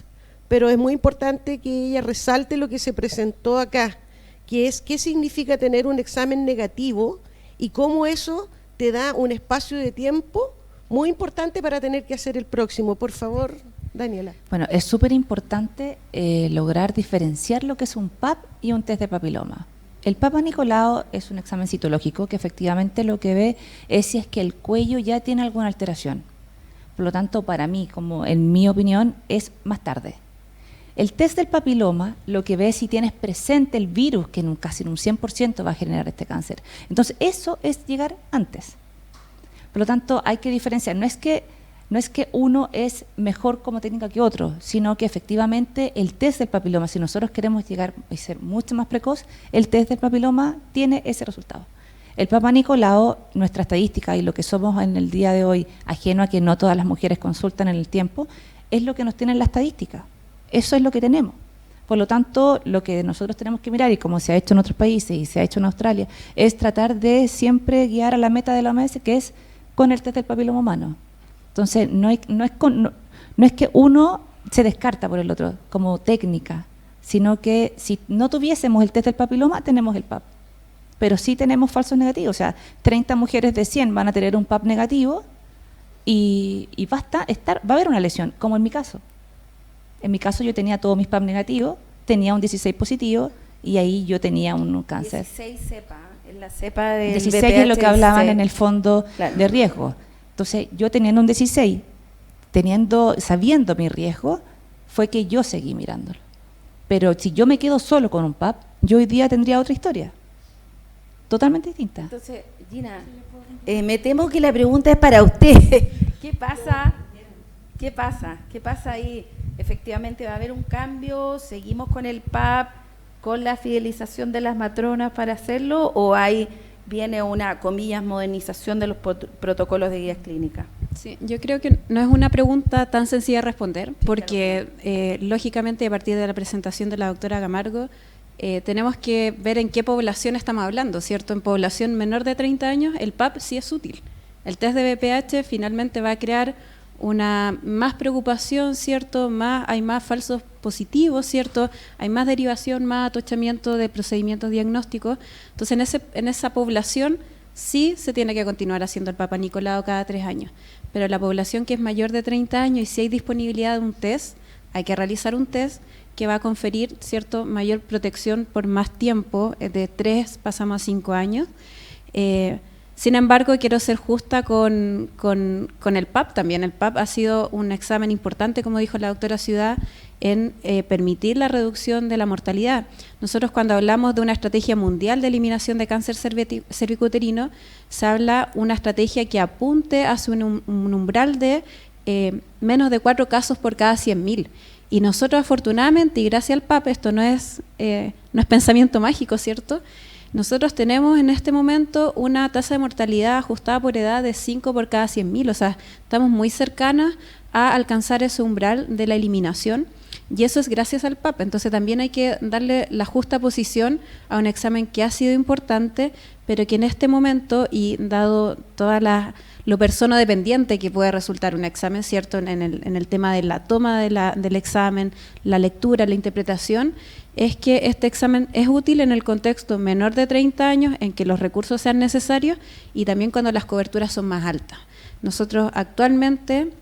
pero es muy importante que ella resalte lo que se presentó acá, que es qué significa tener un examen negativo y cómo eso te da un espacio de tiempo muy importante para tener que hacer el próximo. Por favor, Daniela. Bueno, es súper importante lograr diferenciar lo que es un PAP y un test de papiloma. El Papa Nicolau es un examen citológico que efectivamente lo que ve es si es que el cuello ya tiene alguna alteración. Por lo tanto, para mí, como en mi opinión, es más tarde. El test del papiloma lo que ve es si tienes presente el virus que casi en un 100% va a generar este cáncer. Entonces, eso es llegar antes. Por lo tanto, hay que diferenciar. No es que uno es mejor como técnica que otro, sino que efectivamente el test del papiloma, si nosotros queremos llegar y ser mucho más precoz, el test del papiloma tiene ese resultado. El Papa Nicolau, nuestra estadística y lo que somos en el día de hoy, ajeno a que no todas las mujeres consultan en el tiempo, es lo que nos tiene en la estadística. Eso es lo que tenemos. Por lo tanto, lo que nosotros tenemos que mirar, y como se ha hecho en otros países y se ha hecho en Australia, es tratar de siempre guiar a la meta de la OMS, que es con el test del papiloma humano. Entonces, no es que uno se descarta por el otro como técnica, sino que si no tuviésemos el test del papiloma, tenemos el PAP. Pero sí tenemos falsos negativos. O sea, 30 mujeres de 100 van a tener un PAP negativo y va a haber una lesión, como en mi caso. En mi caso yo tenía todos mis PAP negativos, tenía un 16 positivo y ahí yo tenía un cáncer. 16 cepa, en la cepa del 16 VPH, es lo que hablaban 16. en el fondo de riesgo. Entonces, yo teniendo un 16, sabiendo mi riesgo, fue que yo seguí mirándolo. Pero si yo me quedo solo con un PAP, yo hoy día tendría otra historia, totalmente distinta. Entonces, Gina, me temo que la pregunta es para usted. ¿Qué pasa? ¿Qué pasa ahí? Efectivamente va a haber un cambio, seguimos con el PAP, con la fidelización de las matronas para hacerlo, o viene una, comillas, modernización de los protocolos de guías clínicas. Sí, yo creo que no es una pregunta tan sencilla de responder, porque lógicamente a partir de la presentación de la doctora Camargo, tenemos que ver en qué población estamos hablando, ¿cierto? En población menor de 30 años, el PAP sí es útil. El test de VPH finalmente va a crear una más preocupación, ¿cierto? Hay más falsos positivos, ¿cierto? Hay más derivación, más atochamiento de procedimientos diagnósticos. Entonces, en esa población sí se tiene que continuar haciendo el Papa Nicolau cada 3 años. Pero la población que es mayor de 30 años y si hay disponibilidad de un test, hay que realizar un test que va a conferir, ¿cierto?, mayor protección por más tiempo, de 3 pasamos a 5 años. Sin embargo, quiero ser justa con el PAP también. El PAP ha sido un examen importante, como dijo la doctora Ciudad, en permitir la reducción de la mortalidad. Nosotros cuando hablamos de una estrategia mundial de eliminación de cáncer cervicouterino, se habla una estrategia que apunte hacia un umbral de menos de 4 casos por cada 100.000. Y nosotros afortunadamente, y gracias al PAP, esto no es pensamiento mágico, ¿cierto?, nosotros tenemos en este momento una tasa de mortalidad ajustada por edad de 5 por cada 100.000, o sea, estamos muy cercanas a alcanzar ese umbral de la eliminación, y eso es gracias al PAP. Entonces también hay que darle la justa posición a un examen que ha sido importante, pero que en este momento, y dado toda lo personodependiente que puede resultar un examen, ¿cierto?, en el tema de la toma del examen, la lectura, la interpretación, es que este examen es útil en el contexto menor de 30 años, en que los recursos sean necesarios y también cuando las coberturas son más altas. Nosotros actualmente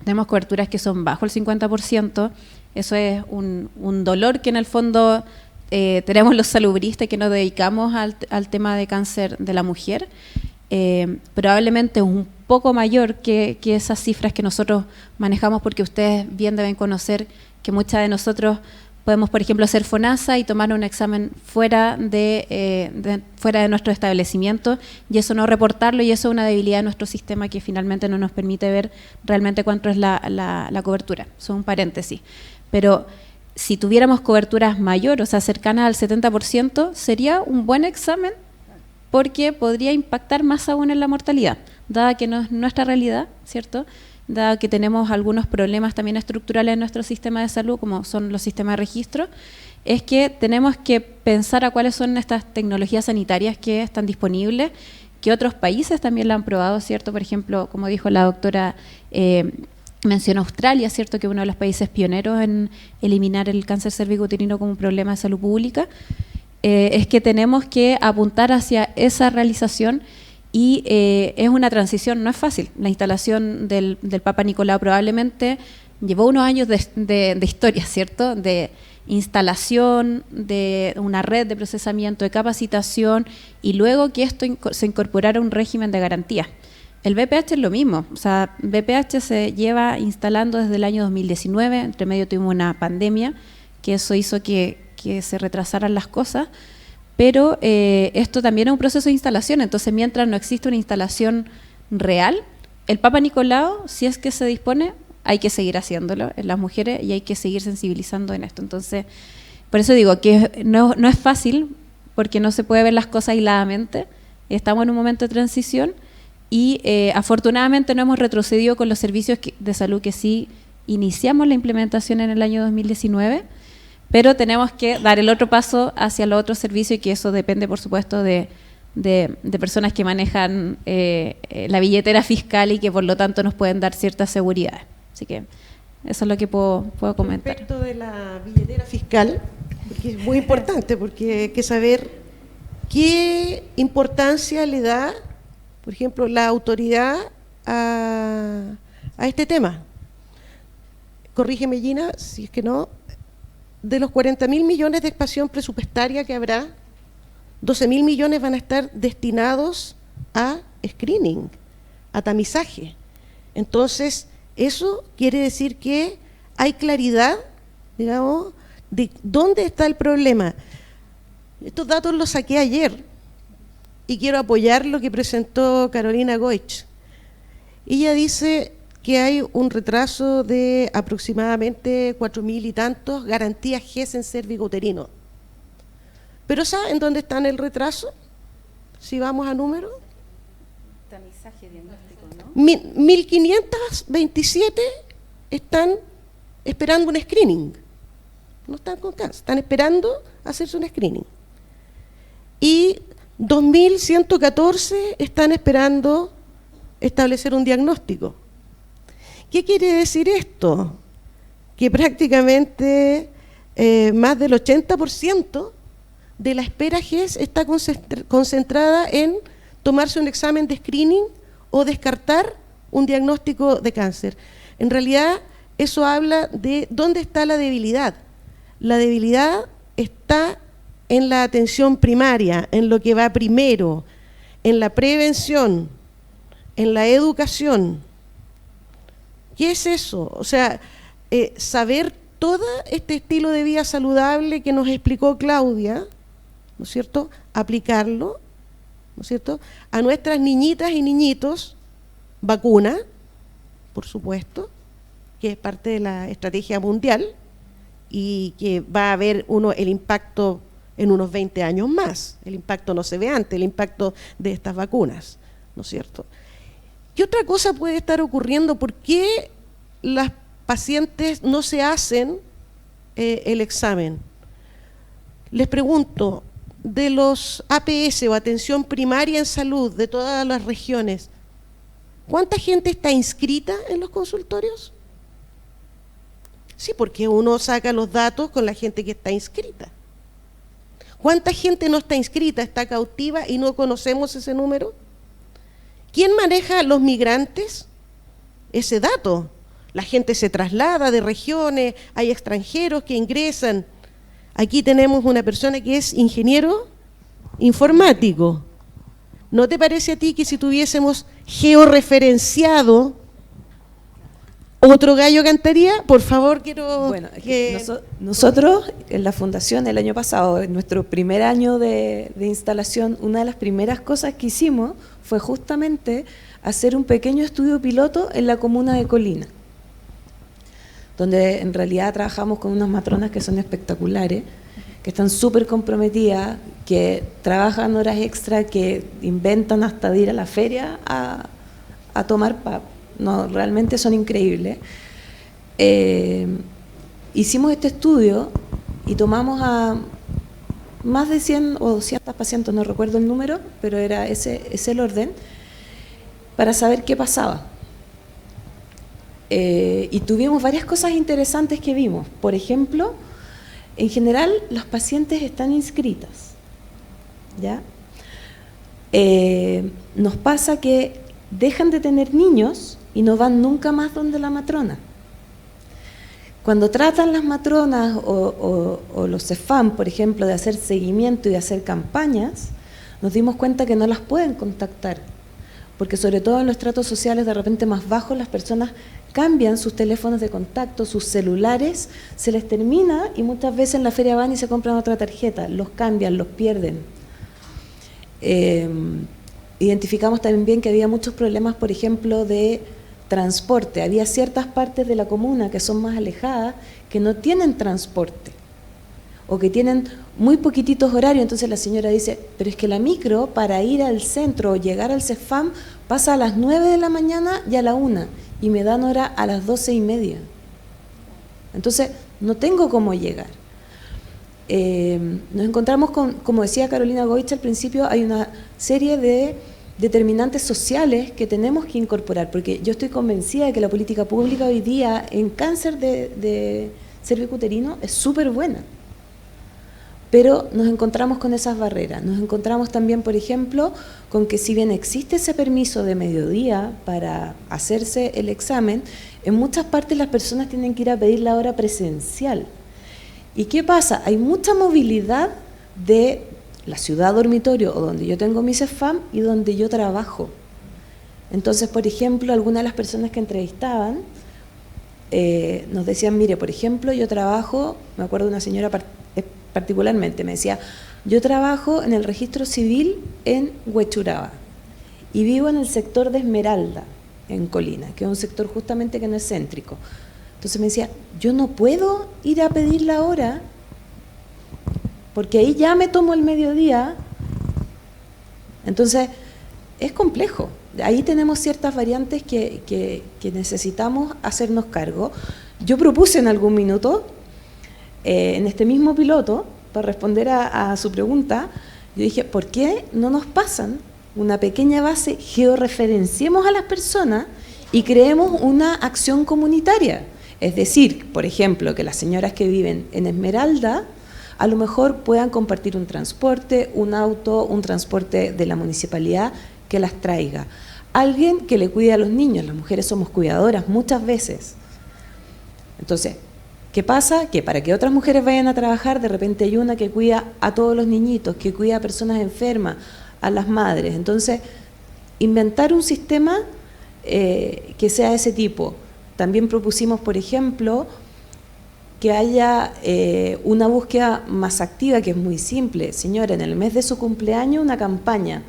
tenemos coberturas que son bajo el 50%, eso es un dolor que en el fondo tenemos los salubristas que nos dedicamos al tema de cáncer de la mujer. Probablemente un poco mayor que esas cifras que nosotros manejamos, porque ustedes bien deben conocer que muchas de nosotros podemos, por ejemplo, hacer FONASA y tomar un examen fuera de nuestro establecimiento y eso no reportarlo, y eso es una debilidad de nuestro sistema que finalmente no nos permite ver realmente cuánto es la cobertura. Eso es un paréntesis. Pero si tuviéramos coberturas mayores, o sea, cercanas al 70%, sería un buen examen porque podría impactar más aún en la mortalidad, dada que no es nuestra realidad, ¿cierto?, dado que tenemos algunos problemas también estructurales en nuestro sistema de salud, como son los sistemas de registro, es que tenemos que pensar a cuáles son estas tecnologías sanitarias que están disponibles, que otros países también la han probado, ¿cierto? Por ejemplo, como dijo la doctora, mencionó Australia, ¿cierto?, que es uno de los países pioneros en eliminar el cáncer cervicouterino como un problema de salud pública. Es que tenemos que apuntar hacia esa realización. Y es una transición, no es fácil. La instalación del Papa Nicolau probablemente llevó unos años de historia, ¿cierto?, de instalación, de una red de procesamiento, de capacitación, y luego que esto se incorporara a un régimen de garantía. El BPH es lo mismo, o sea, BPH se lleva instalando desde el año 2019, entre medio tuvimos una pandemia, que eso hizo que se retrasaran las cosas, pero esto también es un proceso de instalación, entonces mientras no existe una instalación real, el Papa Nicolau, si es que se dispone, hay que seguir haciéndolo en las mujeres y hay que seguir sensibilizando en esto. Entonces, por eso digo que no es fácil, porque no se puede ver las cosas aisladamente, estamos en un momento de transición y afortunadamente no hemos retrocedido con los servicios de salud que sí iniciamos la implementación en el año 2019, pero tenemos que dar el otro paso hacia los otros servicios y que eso depende, por supuesto, de personas que manejan la billetera fiscal y que por lo tanto nos pueden dar ciertas seguridades. Así que eso es lo que puedo comentar. Respecto de la billetera fiscal, porque es muy importante, porque hay que saber qué importancia le da, por ejemplo, la autoridad a este tema. Corrígeme, Gina, si es que no. De los 40.000 millones de expansión presupuestaria que habrá, 12.000 millones van a estar destinados a screening, a tamizaje. Entonces, eso quiere decir que hay claridad, digamos, de dónde está el problema. Estos datos los saqué ayer y quiero apoyar lo que presentó Carolina Goich. Ella dice que hay un retraso de aproximadamente 4.000 y tantos garantías GES en cervicouterino. ¿Pero saben dónde está el retraso? Si vamos a números. Tamizaje diagnóstico, ¿no? 1.527 están esperando un screening. No están con cáncer, están esperando hacerse un screening. Y 2.114 están esperando establecer un diagnóstico. ¿Qué quiere decir esto? Que prácticamente más del 80% de la espera GES está concentrada en tomarse un examen de screening o descartar un diagnóstico de cáncer. En realidad, eso habla de dónde está la debilidad. La debilidad está en la atención primaria, en lo que va primero, en la prevención, en la educación. ¿Qué es eso? O sea, saber todo este estilo de vida saludable que nos explicó Claudia, ¿no es cierto?, aplicarlo, ¿no es cierto?, a nuestras niñitas y niñitos, vacuna, por supuesto, que es parte de la estrategia mundial y que va a haber el impacto en unos 20 años más. El impacto no se ve antes, el impacto de estas vacunas, ¿no es cierto? ¿Qué otra cosa puede estar ocurriendo? ¿Por qué las pacientes no se hacen el examen? Les pregunto, de los APS o atención primaria en salud de todas las regiones, ¿cuánta gente está inscrita en los consultorios? Sí, porque uno saca los datos con la gente que está inscrita. ¿Cuánta gente no está inscrita, está cautiva y no conocemos ese número? ¿Quién maneja a los migrantes? Ese dato. La gente se traslada de regiones, hay extranjeros que ingresan. Aquí tenemos una persona que es ingeniero informático. ¿No te parece a ti que si tuviésemos georreferenciado, otro gallo cantaría? Por favor, quiero Bueno, nosotros en la Fundación el año pasado, en nuestro primer año de instalación, una de las primeras cosas que hicimos fue justamente hacer un pequeño estudio piloto en la comuna de Colina, donde en realidad trabajamos con unas matronas que son espectaculares, que están súper comprometidas, que trabajan horas extra, que inventan hasta de ir a la feria a tomar pap. No, realmente son increíbles. Hicimos este estudio y tomamos a más de 100 o 200 pacientes, no recuerdo el número, pero era ese el orden, para saber qué pasaba. Y tuvimos varias cosas interesantes que vimos. Por ejemplo, en general los pacientes están inscritas, ¿ya? Nos pasa que dejan de tener niños y no van nunca más donde la matrona. Cuando tratan las matronas o los CEFAM, por ejemplo, de hacer seguimiento y de hacer campañas, nos dimos cuenta que no las pueden contactar, porque sobre todo en los estratos sociales de repente más bajos las personas cambian sus teléfonos de contacto, sus celulares, se les termina y muchas veces en la feria van y se compran otra tarjeta, los cambian, los pierden. Identificamos también que había muchos problemas, por ejemplo, de transporte. Había ciertas partes de la comuna que son más alejadas que no tienen transporte o que tienen muy poquititos horarios. Entonces la señora dice, pero es que la micro para ir al centro o llegar al CEFAM pasa a las 9 de la mañana y a la 1 y me dan hora a las 12:30. Entonces no tengo cómo llegar. Nos encontramos con, como decía Carolina Goich al principio, hay una serie de determinantes sociales que tenemos que incorporar, porque yo estoy convencida de que la política pública hoy día en cáncer de cervicuterino es súper buena, pero nos encontramos con esas barreras. Nos encontramos también, por ejemplo, con que si bien existe ese permiso de mediodía para hacerse el examen, en muchas partes las personas tienen que ir a pedir la hora presencial. ¿Y qué pasa? Hay mucha movilidad de la ciudad dormitorio o donde yo tengo mi CEFAM y donde yo trabajo. Entonces, por ejemplo, algunas de las personas que entrevistaban nos decían, mire, por ejemplo, yo trabajo, me acuerdo de una señora particularmente, me decía, yo trabajo en el registro civil en Huechuraba y vivo en el sector de Esmeralda, en Colina, que es un sector justamente que no es céntrico. Entonces me decía, yo no puedo ir a pedir la hora porque ahí ya me tomo el mediodía. Entonces es complejo. Ahí tenemos ciertas variantes que necesitamos hacernos cargo. Yo propuse en algún minuto, en este mismo piloto, para responder a su pregunta, yo dije, ¿por qué no nos pasan una pequeña base, georreferenciemos a las personas y creemos una acción comunitaria? Es decir, por ejemplo, que las señoras que viven en Esmeralda a lo mejor puedan compartir un transporte, un auto, un transporte de la municipalidad que las traiga. Alguien que le cuide a los niños, las mujeres somos cuidadoras muchas veces. Entonces, ¿qué pasa? Que para que otras mujeres vayan a trabajar, de repente hay una que cuida a todos los niñitos, que cuida a personas enfermas, a las madres. Entonces, inventar un sistema que sea de ese tipo. También propusimos, por ejemplo, que haya una búsqueda más activa, que es muy simple. Señora, en el mes de su cumpleaños, una campaña.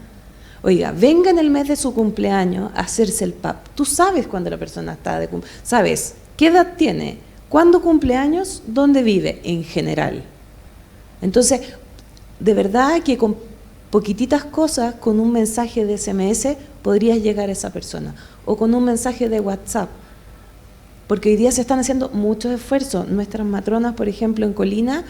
Oiga, venga en el mes de su cumpleaños a hacerse el PAP. Tú sabes cuándo la persona está de cumpleaños, sabes qué edad tiene, cuándo cumpleaños, dónde vive, en general. Entonces, de verdad que con poquititas cosas, con un mensaje de SMS, podrías llegar a esa persona. O con un mensaje de WhatsApp. Porque hoy día se están haciendo muchos esfuerzos. Nuestras matronas, por ejemplo, en Colina,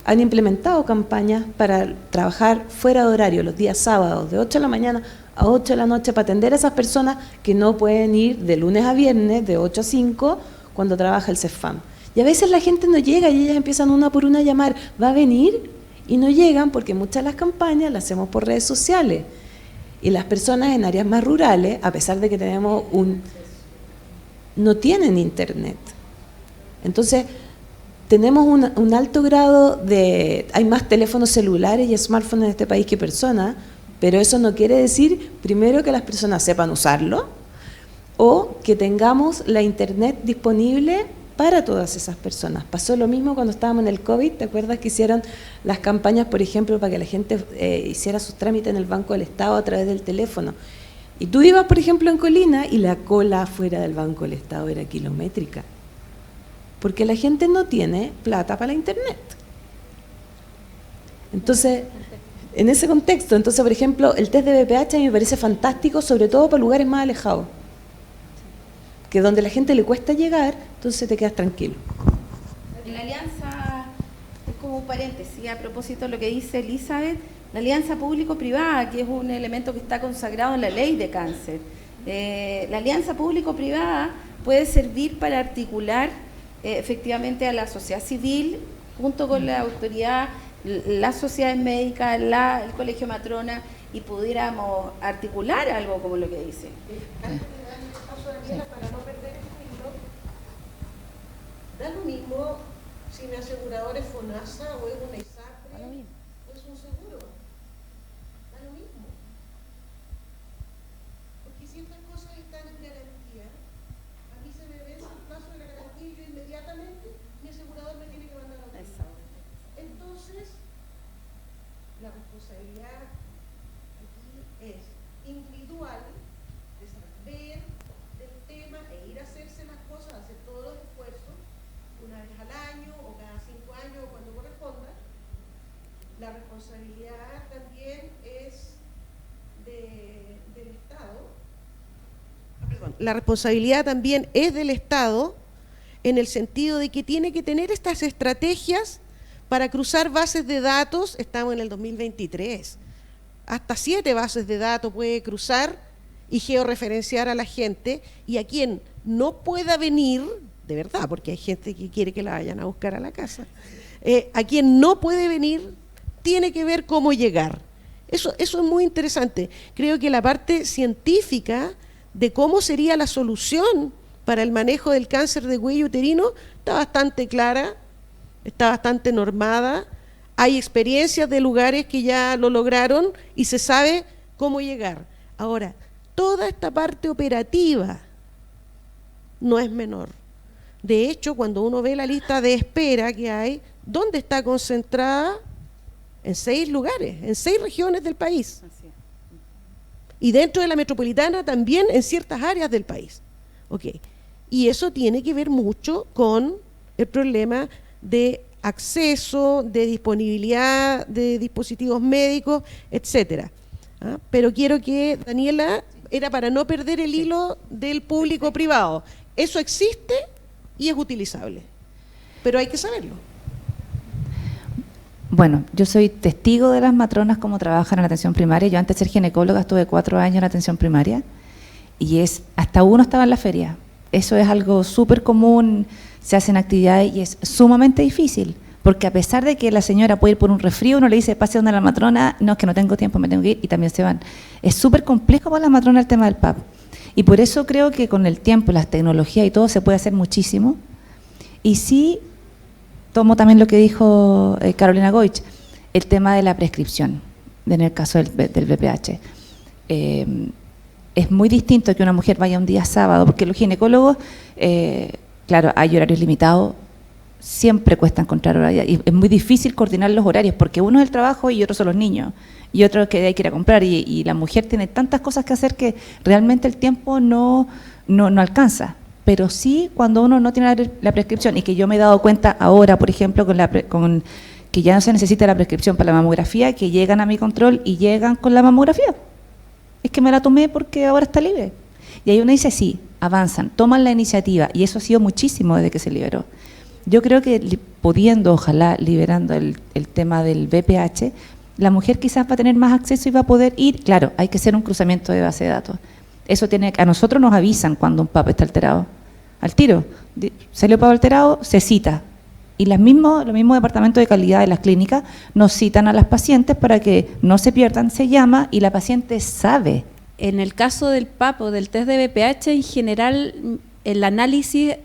han implementado campañas para trabajar fuera de horario, los días sábados, de 8 de la mañana a 8 de la noche, para atender a esas personas que no pueden ir de lunes a viernes, de 8 a 5, cuando trabaja el CEFAM. Y a veces la gente no llega y ellas empiezan una por una a llamar, ¿va a venir? Y no llegan porque muchas de las campañas las hacemos por redes sociales. Y las personas en áreas más rurales, a pesar de que tenemos no tienen internet. Entonces, tenemos un alto grado de... Hay más teléfonos celulares y smartphones en este país que personas, pero eso no quiere decir, primero, que las personas sepan usarlo, o que tengamos la internet disponible para todas esas personas. Pasó lo mismo cuando estábamos en el COVID, ¿te acuerdas que hicieron las campañas, por ejemplo, para que la gente hiciera sus trámites en el Banco del Estado a través del teléfono? Y tú ibas, por ejemplo, en Colina y la cola afuera del Banco del Estado era kilométrica, porque la gente no tiene plata para la internet. Entonces, en ese contexto, entonces, por ejemplo, el test de BPH a mí me parece fantástico, sobre todo para lugares más alejados, que donde la gente le cuesta llegar, entonces te quedas tranquilo. La alianza, es como un paréntesis, a propósito de lo que dice Elizabeth, la alianza público-privada, que es un elemento que está consagrado en la ley de cáncer. La alianza público-privada puede servir para articular efectivamente a la sociedad civil, junto con la autoridad, las sociedades médicas, el Colegio Matrona, y pudiéramos articular algo como lo que dice. Para no perder el hilo, da lo mismo si mi asegurador es FONASA o es una ISAPRE o es un seguro. Da lo mismo. Porque si estas cosas están en garantía, a mí se me vence el plazo de la garantía y yo inmediatamente mi asegurador me tiene que mandar a otro. Entonces, la responsabilidad aquí es individual, de saber del tema e ir a hacerse las cosas, hacer todos los esfuerzos, una vez al año o cada 5 años o cuando corresponda. La responsabilidad también es del Estado. La responsabilidad también es del Estado en el sentido de que tiene que tener estas estrategias para cruzar bases de datos. Estamos en el 2023. Hasta 7 bases de datos puede cruzar y georreferenciar a la gente, y a quien no pueda venir, de verdad, porque hay gente que quiere que la vayan a buscar a la casa, a quien no puede venir, tiene que ver cómo llegar. Eso es muy interesante. Creo que la parte científica de cómo sería la solución para el manejo del cáncer de cuello uterino está bastante clara, está bastante normada. Hay experiencias de lugares que ya lo lograron y se sabe cómo llegar. Ahora, toda esta parte operativa no es menor. De hecho, cuando uno ve la lista de espera que hay, ¿dónde está concentrada? En 6 lugares, en 6 regiones del país. Y dentro de la metropolitana también en ciertas áreas del país. Okay. Y eso tiene que ver mucho con el problema de acceso, de disponibilidad de dispositivos médicos, etcétera. ¿Ah? Pero quiero que, Daniela, era para no perder el hilo del público-privado. Eso existe y es utilizable, pero hay que saberlo. Bueno, yo soy testigo de las matronas cómo trabajan en la atención primaria. Yo antes de ser ginecóloga estuve 4 años en la atención primaria y hasta uno estaba en la feria. Eso es algo súper común, se hacen actividades y es sumamente difícil, porque a pesar de que la señora puede ir por un resfrío, uno le dice, pase donde la matrona, no, es que no tengo tiempo, me tengo que ir, y también se van. Es súper complejo para la matrona el tema del PAP. Y por eso creo que con el tiempo, las tecnologías y todo, se puede hacer muchísimo. Y sí, tomo también lo que dijo Carolina Goich, el tema de la prescripción. en el caso del VPH. Es muy distinto que una mujer vaya un día sábado, porque los ginecólogos, claro, hay horarios limitados, siempre cuesta encontrar horarios, y es muy difícil coordinar los horarios, porque uno es el trabajo y otro son los niños, y otro es que hay que ir a comprar, y la mujer tiene tantas cosas que hacer que realmente el tiempo no alcanza. Pero sí, cuando uno no tiene la prescripción, y que yo me he dado cuenta ahora, por ejemplo, con que ya no se necesita la prescripción para la mamografía, que llegan a mi control y llegan con la mamografía. Es que me la tomé porque ahora está libre. Y ahí uno dice, sí, avanzan, toman la iniciativa, y eso ha sido muchísimo desde que se liberó. Yo creo que pudiendo, ojalá, liberando el tema del VPH, la mujer quizás va a tener más acceso y va a poder ir. Claro, hay que hacer un cruzamiento de base de datos. Eso a nosotros nos avisan cuando un PAP está alterado. Al tiro, salió PAP alterado, se cita. Y los mismos departamentos de calidad de las clínicas nos citan a las pacientes para que no se pierdan, se llama y la paciente sabe. En el caso del PAP o del test de VPH, en general, el análisis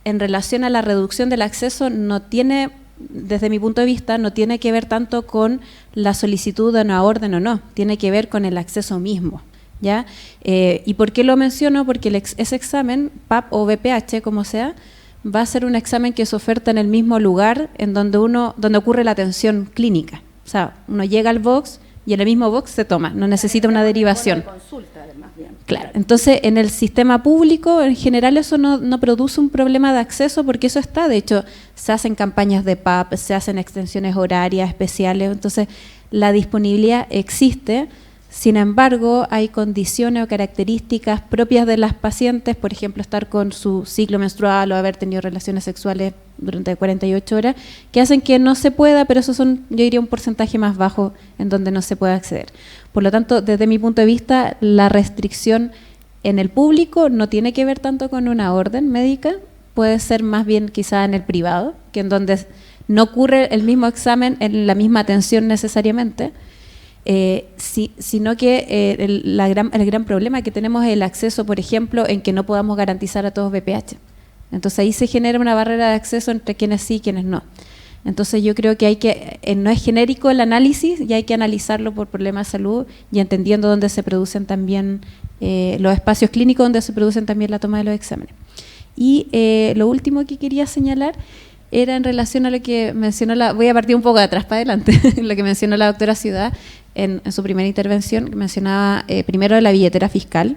en relación a la reducción del acceso no tiene, desde mi punto de vista, no tiene que ver tanto con la solicitud de una orden o no, tiene que ver con el acceso mismo, ¿ya? ¿Y por qué lo menciono? Porque ese examen, PAP o VPH, como sea, va a ser un examen que se oferta en el mismo lugar en donde ocurre la atención clínica. O sea, uno llega al box y en el mismo box se toma, no necesita una derivación. Claro, entonces en el sistema público en general eso no produce un problema de acceso porque eso está, de hecho se hacen campañas de PAP, se hacen extensiones horarias especiales, entonces la disponibilidad existe. Sin embargo, hay condiciones o características propias de las pacientes, por ejemplo, estar con su ciclo menstrual o haber tenido relaciones sexuales durante 48 horas, que hacen que no se pueda, pero eso son, yo diría, un porcentaje más bajo en donde no se puede acceder. Por lo tanto, desde mi punto de vista, la restricción en el público no tiene que ver tanto con una orden médica, puede ser más bien quizá en el privado, que en donde no ocurre el mismo examen en la misma atención necesariamente, sino que el gran problema que tenemos es el acceso, por ejemplo, en que no podamos garantizar a todos VPH. Entonces ahí se genera una barrera de acceso entre quienes sí y quienes no. Entonces yo creo que no es genérico el análisis y hay que analizarlo por problemas de salud y entendiendo dónde se producen también los espacios clínicos donde se producen también la toma de los exámenes. Y lo último que quería señalar era en relación a lo que mencionó voy a partir un poco de atrás para adelante, lo que mencionó la doctora Ciudad en su primera intervención, que mencionaba primero de la billetera fiscal.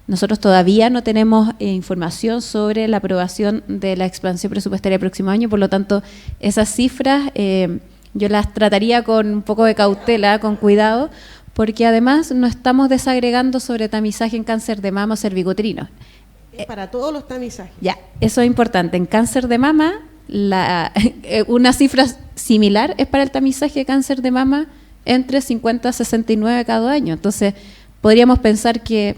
Nosotros todavía no tenemos información sobre la aprobación de la expansión presupuestaria del próximo año, por lo tanto, esas cifras yo las trataría con un poco de cautela, con cuidado, porque además no estamos desagregando sobre tamizaje en cáncer de mama o cervicuterino. Para todos los tamizajes. Ya, eso es importante. En cáncer de mama, una cifra similar es para el tamizaje de cáncer de mama entre 50 a 69 cada año. Entonces, podríamos pensar que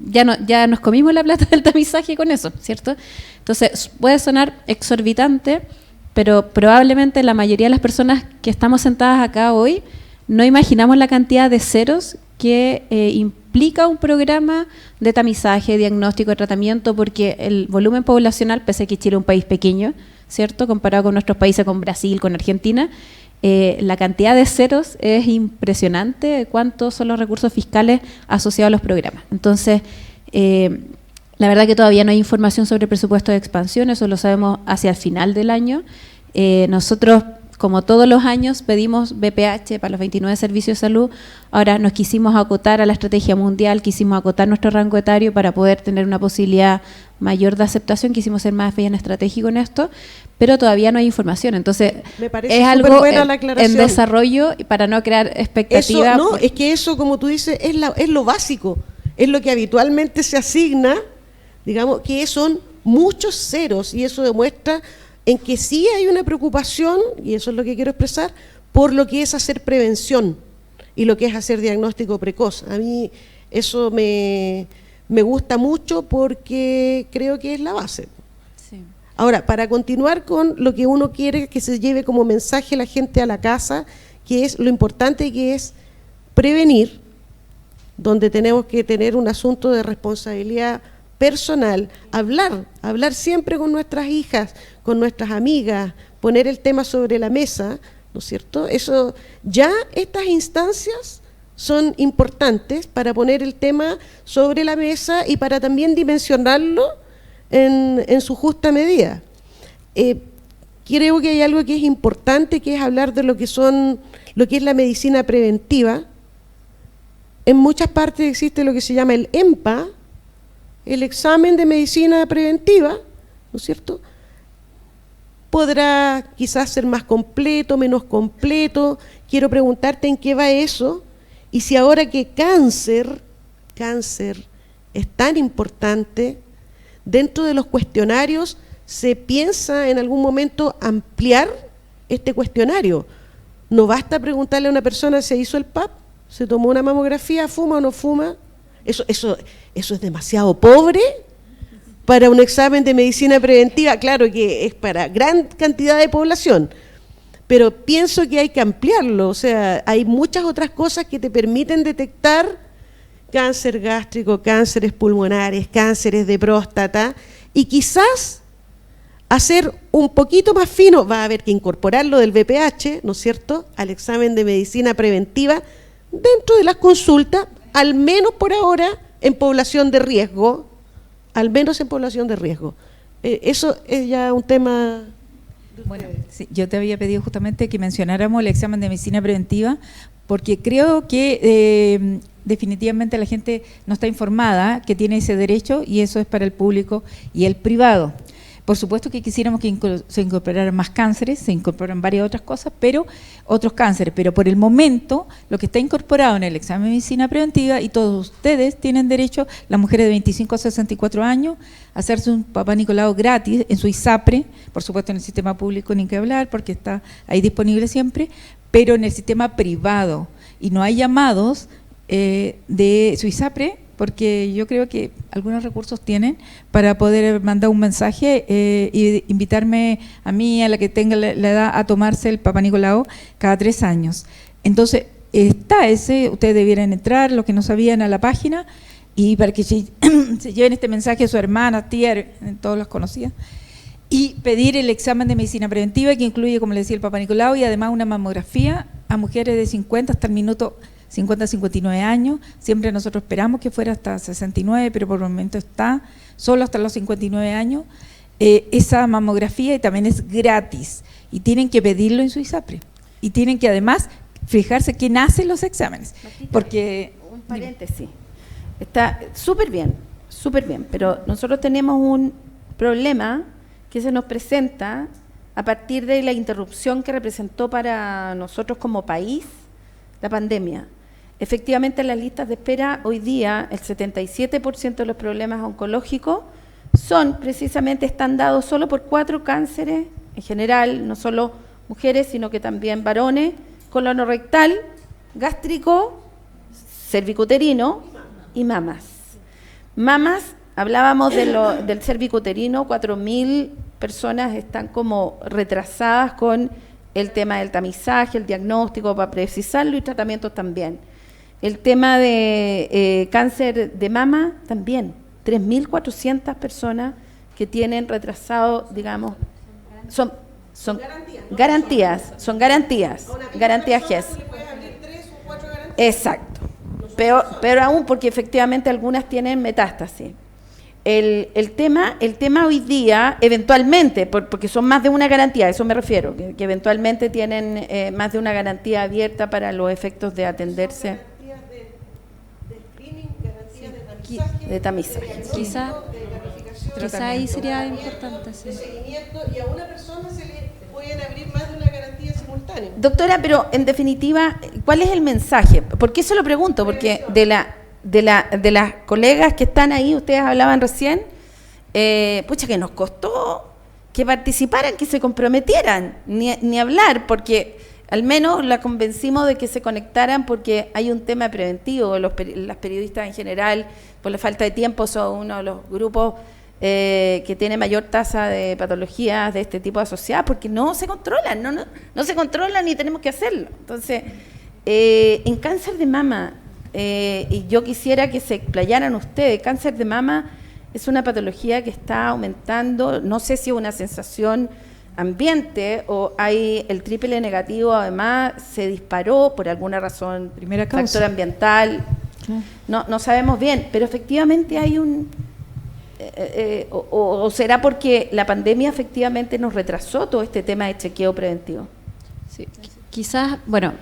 ya nos comimos la plata del tamizaje con eso, ¿cierto? Entonces, puede sonar exorbitante, pero probablemente la mayoría de las personas que estamos sentadas acá hoy no imaginamos la cantidad de ceros que implica un programa de tamizaje, diagnóstico, de tratamiento, porque el volumen poblacional, pese a que Chile es un país pequeño, ¿cierto? Comparado con nuestros países, con Brasil, con Argentina, la cantidad de ceros es impresionante, cuántos son los recursos fiscales asociados a los programas. Entonces, la verdad que todavía no hay información sobre el presupuesto de expansión, eso lo sabemos hacia el final del año. Nosotros, como todos los años, pedimos VPH para los 29 servicios de salud. Ahora nos quisimos acotar a la estrategia mundial, quisimos acotar nuestro rango etario para poder tener una posibilidad mayor de aceptación, quisimos ser más bien estratégico en esto, pero todavía no hay información. Entonces, es algo en desarrollo para no crear expectativas. Eso, no, es que eso, como tú dices, es lo básico, es lo que habitualmente se asigna, digamos, que son muchos ceros, y eso demuestra en que sí hay una preocupación, y eso es lo que quiero expresar, por lo que es hacer prevención y lo que es hacer diagnóstico precoz. A mí eso me gusta mucho porque creo que es la base. Sí. Ahora, para continuar con lo que uno quiere que se lleve como mensaje la gente a la casa, que es lo importante que es prevenir, donde tenemos que tener un asunto de responsabilidad personal, hablar siempre con nuestras hijas, con nuestras amigas, poner el tema sobre la mesa, ¿no es cierto? Eso, ya estas instancias son importantes para poner el tema sobre la mesa y para también dimensionarlo en su justa medida. Creo que hay algo que es importante, que es hablar de lo que es la medicina preventiva. En muchas partes existe lo que se llama el EMPA, el examen de medicina preventiva, ¿no es cierto? Podrá quizás ser más completo, menos completo. Quiero preguntarte en qué va eso, y si ahora que cáncer es tan importante, dentro de los cuestionarios se piensa en algún momento ampliar este cuestionario. No basta preguntarle a una persona si hizo el PAP, se tomó una mamografía, fuma o no fuma. Eso es demasiado pobre para un examen de medicina preventiva. Claro que es para gran cantidad de población, pero pienso que hay que ampliarlo. O sea, hay muchas otras cosas que te permiten detectar cáncer gástrico, cánceres pulmonares, cánceres de próstata, y quizás hacer un poquito más fino, va a haber que incorporarlo del VPH, ¿no es cierto?, al examen de medicina preventiva dentro de las consultas, al menos por ahora en población de riesgo, al menos en población de riesgo. Eso es ya un tema... Bueno, sí, yo te había pedido justamente que mencionáramos el examen de medicina preventiva, porque creo que definitivamente la gente no está informada que tiene ese derecho, y eso es para el público y el privado. Por supuesto que quisiéramos que se incorporaran más cánceres, se incorporan varias otras cosas, pero otros cánceres, pero por el momento lo que está incorporado en el examen de medicina preventiva, y todos ustedes tienen derecho, las mujeres de 25 a 64 años, a hacerse un Papá Nicolau gratis en su ISAPRE, por supuesto en el sistema público ni que hablar, porque está ahí disponible siempre, pero en el sistema privado, y no hay llamados de su ISAPRE, porque yo creo que algunos recursos tienen para poder mandar un mensaje y invitarme a mí, a la que tenga la edad, a tomarse el Papá Nicolau cada 3 años. Entonces, está ese, ustedes debieran entrar, los que no sabían, a la página, y para que se lleven este mensaje a su hermana, tía, todos los conocidas, y pedir el examen de medicina preventiva, que incluye, como le decía, el Papá Nicolau, y además una mamografía a mujeres de 50 hasta el minuto 50 a 59 años, siempre nosotros esperamos que fuera hasta 69, pero por el momento está solo hasta los 59 años, esa mamografía, y también es gratis, y tienen que pedirlo en su ISAPRE, y tienen que además fijarse quién hace los exámenes, porque... Un paréntesis, está súper bien, pero nosotros tenemos un problema que se nos presenta a partir de la interrupción que representó para nosotros como país la pandemia. Efectivamente, en las listas de espera hoy día el 77% de los problemas oncológicos están dados solo por 4 cánceres en general, no solo mujeres, sino que también varones: colorectal, gástrico, cervicuterino y mamas. Mamas, hablábamos del cervicuterino, 4.000 personas están como retrasadas con el tema del tamizaje, el diagnóstico para precisarlo, y tratamientos también. El tema de cáncer de mama también, 3.400 personas que tienen retrasado, digamos, son garantías GES. Exacto. Peor aún, porque efectivamente algunas tienen metástasis. El tema hoy día, eventualmente, porque son más de una garantía, a eso me refiero, que eventualmente tienen más de una garantía abierta para los efectos de atenderse. De tamizaje. Quizá ahí sería importante. Sí. Y a una persona se le pueden abrir más de una garantía simultánea. Doctora, pero en definitiva, ¿cuál es el mensaje? ¿Por qué se lo pregunto? Porque de las colegas que están ahí, ustedes hablaban recién, pucha, que nos costó que participaran, que se comprometieran, ni hablar, porque al menos la convencimos de que se conectaran, porque hay un tema preventivo. Las periodistas en general, por la falta de tiempo, son uno de los grupos que tiene mayor tasa de patologías de este tipo asociadas, porque no se controlan, no se controlan y tenemos que hacerlo. Entonces, en cáncer de mama, y yo quisiera que se explayaran ustedes, cáncer de mama es una patología que está aumentando, no sé si es una sensación ambiente o hay el triple negativo, además se disparó por alguna razón, Primera causa. factor ambiental, no sabemos bien, pero efectivamente hay un... o será porque la pandemia efectivamente nos retrasó todo este tema de chequeo preventivo. Sí, quizás, bueno,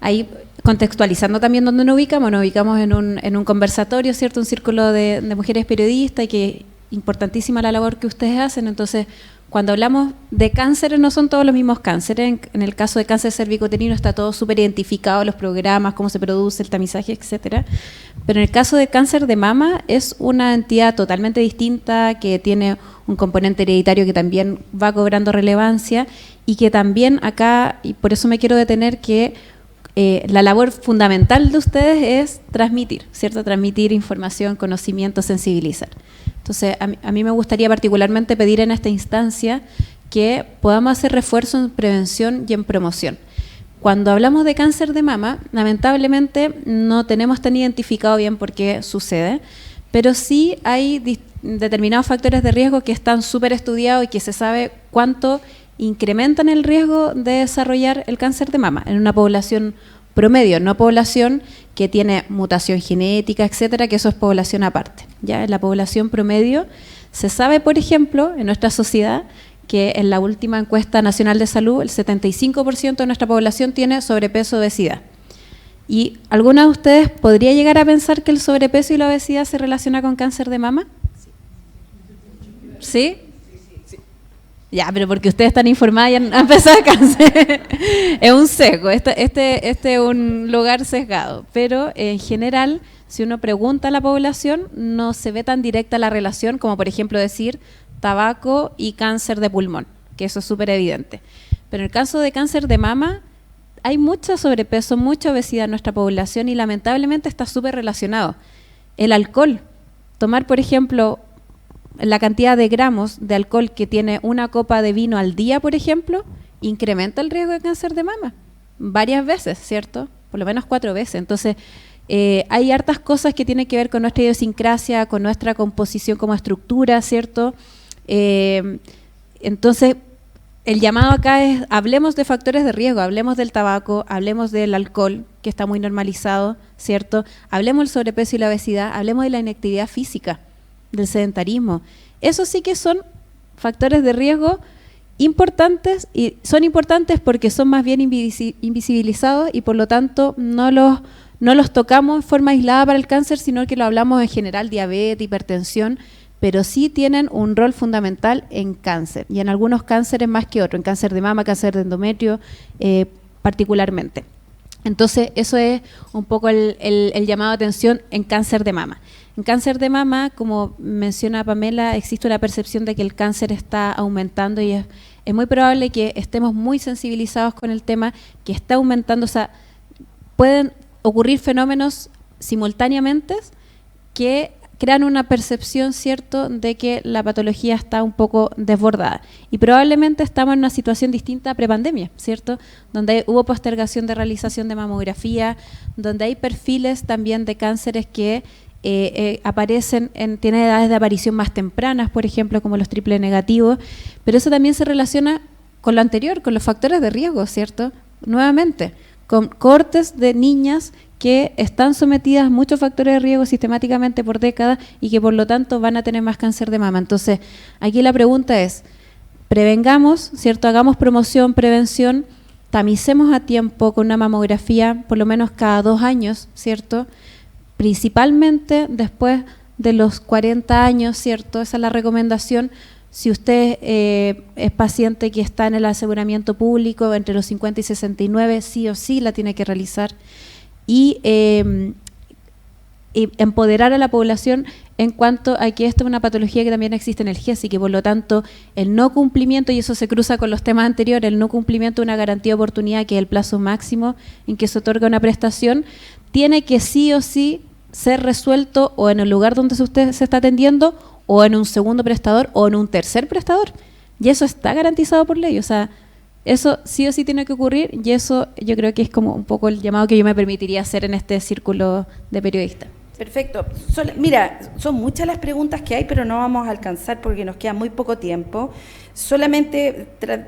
ahí contextualizando también dónde nos ubicamos en un conversatorio, ¿cierto? Un círculo de mujeres periodistas y que importantísima la labor que ustedes hacen. Entonces, cuando hablamos de cánceres, no son todos los mismos cánceres. En el caso de cáncer cervicuterino está todo súper identificado, los programas, cómo se produce, el tamizaje, etcétera. Pero en el caso de cáncer de mama es una entidad totalmente distinta, que tiene un componente hereditario que también va cobrando relevancia y que también acá, y por eso me quiero detener, que la labor fundamental de ustedes es transmitir, ¿cierto? Transmitir información, conocimiento, sensibilizar. Entonces, a mí me gustaría particularmente pedir en esta instancia que podamos hacer refuerzo en prevención y en promoción. Cuando hablamos de cáncer de mama, lamentablemente no tenemos tan identificado bien por qué sucede, pero sí hay determinados factores de riesgo que están súper estudiados y que se sabe cuánto incrementan el riesgo de desarrollar el cáncer de mama en una población promedio, no población que tiene mutación genética, etcétera, que eso es población aparte. Ya en la población promedio se sabe, por ejemplo, en nuestra sociedad, que en la última encuesta nacional de salud, el 75% de nuestra población tiene sobrepeso o obesidad. ¿Y alguna de ustedes podría llegar a pensar que el sobrepeso y la obesidad se relaciona con cáncer de mama? ¿Sí? Ya, pero porque ustedes están informadas y han empezado a cáncer. Es un sesgo, este es un lugar sesgado. Pero en general, si uno pregunta a la población, no se ve tan directa la relación como, por ejemplo, decir tabaco y cáncer de pulmón, que eso es súper evidente. Pero en el caso de cáncer de mama, hay mucho sobrepeso, mucha obesidad en nuestra población y lamentablemente está súper relacionado. El alcohol, tomar, por ejemplo, la cantidad de gramos de alcohol que tiene una copa de vino al día, por ejemplo, incrementa el riesgo de cáncer de mama varias veces, ¿cierto? Por lo menos 4 veces. Entonces, hay hartas cosas que tienen que ver con nuestra idiosincrasia, con nuestra composición como estructura, ¿cierto? Entonces, el llamado acá es, hablemos de factores de riesgo, hablemos del tabaco, hablemos del alcohol, que está muy normalizado, ¿cierto? Hablemos del sobrepeso y la obesidad, hablemos de la inactividad física, del sedentarismo. Esos sí que son factores de riesgo importantes, y son importantes porque son más bien invisibilizados y por lo tanto no los tocamos en forma aislada para el cáncer, sino que lo hablamos en general, diabetes, hipertensión, pero sí tienen un rol fundamental en cáncer, y en algunos cánceres más que otros, en cáncer de mama, cáncer de endometrio, particularmente. Entonces, eso es un poco el llamado de atención en cáncer de mama. En cáncer de mama, como menciona Pamela, existe una percepción de que el cáncer está aumentando y es muy probable que estemos muy sensibilizados con el tema, que está aumentando. O sea, pueden ocurrir fenómenos simultáneamente que crean una percepción, ¿cierto?, de que la patología está un poco desbordada. Y probablemente estamos en una situación distinta a prepandemia, ¿cierto?, donde hubo postergación de realización de mamografía, donde hay perfiles también de cánceres que aparecen, tienen edades de aparición más tempranas, por ejemplo, como los triple negativos, pero eso también se relaciona con lo anterior, con los factores de riesgo, ¿cierto?, nuevamente, con cortes de niñas que están sometidas a muchos factores de riesgo sistemáticamente por décadas y que por lo tanto van a tener más cáncer de mama. Entonces, aquí la pregunta es, prevengamos, ¿cierto?, hagamos promoción, prevención, tamicemos a tiempo con una mamografía por lo menos cada 2 años, ¿cierto?, principalmente después de los 40 años, ¿cierto? Esa es la recomendación. Si usted es paciente que está en el aseguramiento público entre los 50 y 69, sí o sí la tiene que realizar. Y empoderar a la población en cuanto a que esta es una patología que también existe en el GES y que por lo tanto el no cumplimiento, y eso se cruza con los temas anteriores, el no cumplimiento de una garantía de oportunidad, que es el plazo máximo en que se otorga una prestación, tiene que sí o sí ser resuelto o en el lugar donde usted se está atendiendo, o en un segundo prestador, o en un tercer prestador. Y eso está garantizado por ley. O sea, eso sí o sí tiene que ocurrir, y eso yo creo que es como un poco el llamado que yo me permitiría hacer en este círculo de periodistas. Perfecto. Mira, son muchas las preguntas que hay, pero no vamos a alcanzar porque nos queda muy poco tiempo. Solamente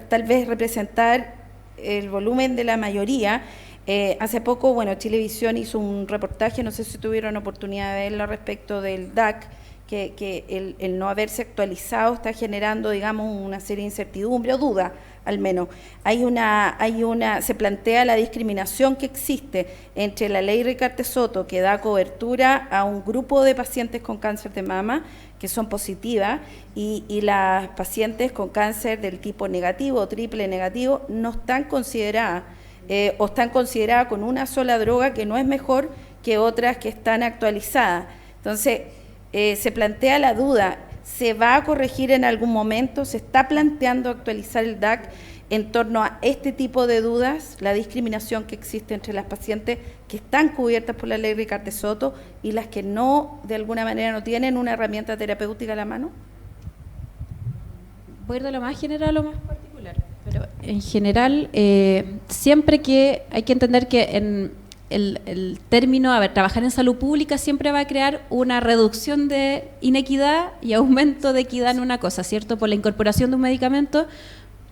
tal vez representar el volumen de la mayoría. Hace poco, bueno, Chilevisión hizo un reportaje, no sé si tuvieron oportunidad de verlo, respecto del DAC, que el no haberse actualizado está generando, digamos, una serie de incertidumbre o duda, al menos. Se plantea la discriminación que existe entre la ley Ricarte Soto, que da cobertura a un grupo de pacientes con cáncer de mama, que son positivas, y las pacientes con cáncer del tipo negativo o triple negativo no están consideradas, o están consideradas con una sola droga que no es mejor que otras que están actualizadas. Entonces, se plantea la duda, ¿se va a corregir en algún momento? ¿Se está planteando actualizar el DAC en torno a este tipo de dudas, la discriminación que existe entre las pacientes que están cubiertas por la ley Ricarte Soto y las que no, de alguna manera, no tienen una herramienta terapéutica a la mano? Voy a ir de lo más general a lo más particular, pero en general, siempre que hay que entender que en el término, trabajar en salud pública siempre va a crear una reducción de inequidad y aumento de equidad en una cosa, ¿cierto? Por la incorporación de un medicamento,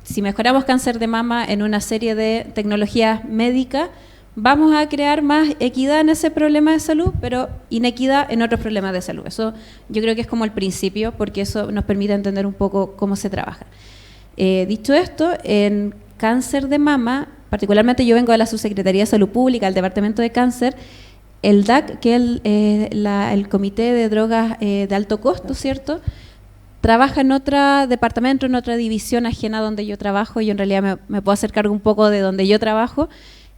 si mejoramos cáncer de mama en una serie de tecnologías médicas, vamos a crear más equidad en ese problema de salud, pero inequidad en otros problemas de salud. Eso yo creo que es como el principio, porque eso nos permite entender un poco cómo se trabaja. Dicho esto, en cáncer de mama, particularmente yo vengo de la Subsecretaría de Salud Pública, del Departamento de Cáncer, el DAC, que es el Comité de Drogas de Alto Costo, ¿cierto?, trabaja en otro departamento, en otra división ajena donde yo trabajo. Yo en realidad me puedo hacer cargo un poco de donde yo trabajo,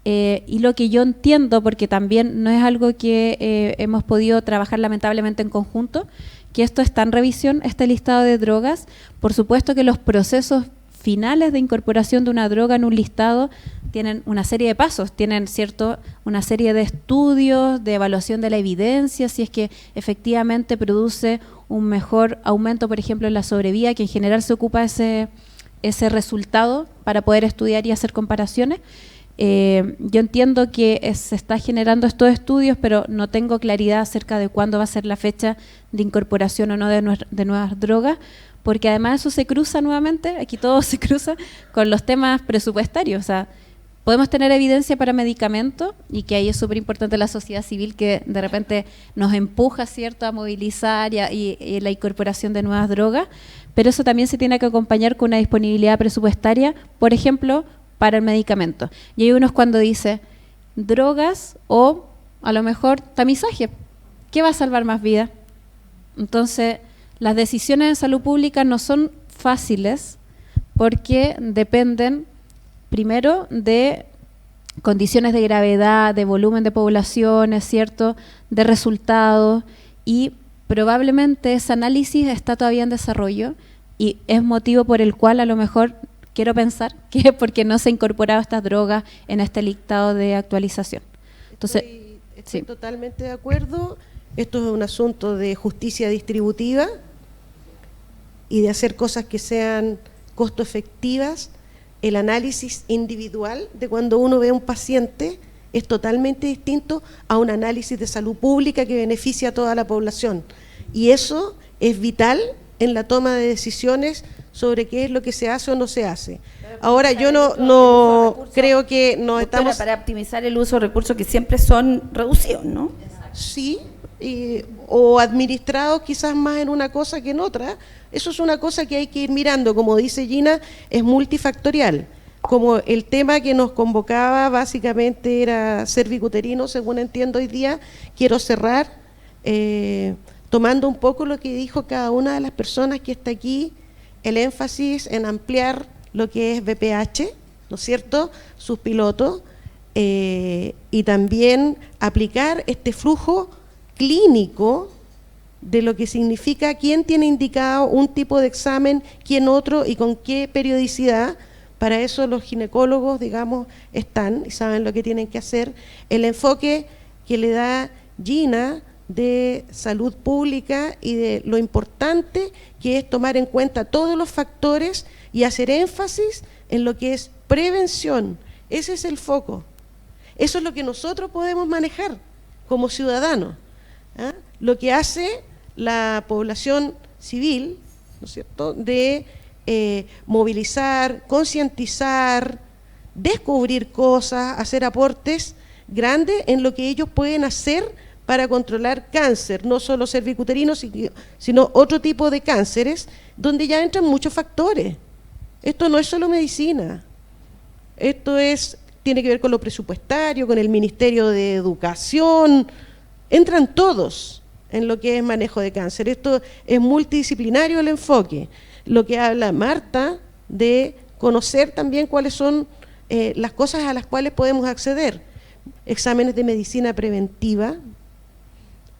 y lo que yo entiendo, porque también no es algo que hemos podido trabajar lamentablemente en conjunto, que esto está en revisión, este listado de drogas. Por supuesto que los procesos finales de incorporación de una droga en un listado tienen una serie de pasos, tienen una serie de estudios, de evaluación de la evidencia, si es que efectivamente produce un mejor aumento, por ejemplo, en la sobrevida, que en general se ocupa ese resultado para poder estudiar y hacer comparaciones. Yo entiendo que se está generando estos estudios, pero no tengo claridad acerca de cuándo va a ser la fecha de incorporación o no de nuevas drogas, porque además eso se cruza nuevamente, aquí todo se cruza con los temas presupuestarios. O sea, podemos tener evidencia para medicamentos, y que ahí es súper importante la sociedad civil, que de repente nos empuja, ¿cierto?, a movilizar y la incorporación de nuevas drogas, pero eso también se tiene que acompañar con una disponibilidad presupuestaria, por ejemplo, para el medicamento. Y hay unos cuando dice drogas o a lo mejor tamizaje, ¿qué va a salvar más vida? Entonces, las decisiones en salud pública no son fáciles, porque dependen primero de condiciones de gravedad, de volumen de poblaciones, ¿cierto?, de resultados, y probablemente ese análisis está todavía en desarrollo, y es motivo por el cual a lo mejor quiero pensar que es porque no se han incorporado estas drogas en este listado de actualización. Entonces, estoy totalmente de acuerdo. Esto es un asunto de justicia distributiva y de hacer cosas que sean costo efectivas. El análisis individual de cuando uno ve a un paciente es totalmente distinto a un análisis de salud pública que beneficia a toda la población. Y eso es vital en la toma de decisiones sobre qué es lo que se hace o no se hace. Ahora, yo no creo que nos estamos... Para optimizar el uso de recursos que siempre son reducidos, ¿no? Sí, o administrados quizás más en una cosa que en otra. Eso es una cosa que hay que ir mirando. Como dice Gina, es multifactorial. Como el tema que nos convocaba básicamente era cervicuterino, según entiendo hoy día, quiero cerrar tomando un poco lo que dijo cada una de las personas que está aquí, el énfasis en ampliar lo que es BPH, ¿no es cierto?, sus pilotos, y también aplicar este flujo clínico de lo que significa quién tiene indicado un tipo de examen, quién otro y con qué periodicidad. Para eso los ginecólogos, digamos, están y saben lo que tienen que hacer. El enfoque que le da Gina de salud pública y de lo importante que es tomar en cuenta todos los factores y hacer énfasis en lo que es prevención. Ese es el foco. Eso es lo que nosotros podemos manejar como ciudadanos. ¿ah? Lo que hace la población civil, ¿no es cierto?, de movilizar, concientizar, descubrir cosas, hacer aportes grandes en lo que ellos pueden hacer para controlar cáncer, no solo cervicuterino, sino otro tipo de cánceres, donde ya entran muchos factores. Esto no es solo medicina, esto tiene que ver con lo presupuestario, con el Ministerio de Educación, entran todos en lo que es manejo de cáncer. Esto es multidisciplinario el enfoque. Lo que habla Marta de conocer también cuáles son las cosas a las cuales podemos acceder. Exámenes de medicina preventiva,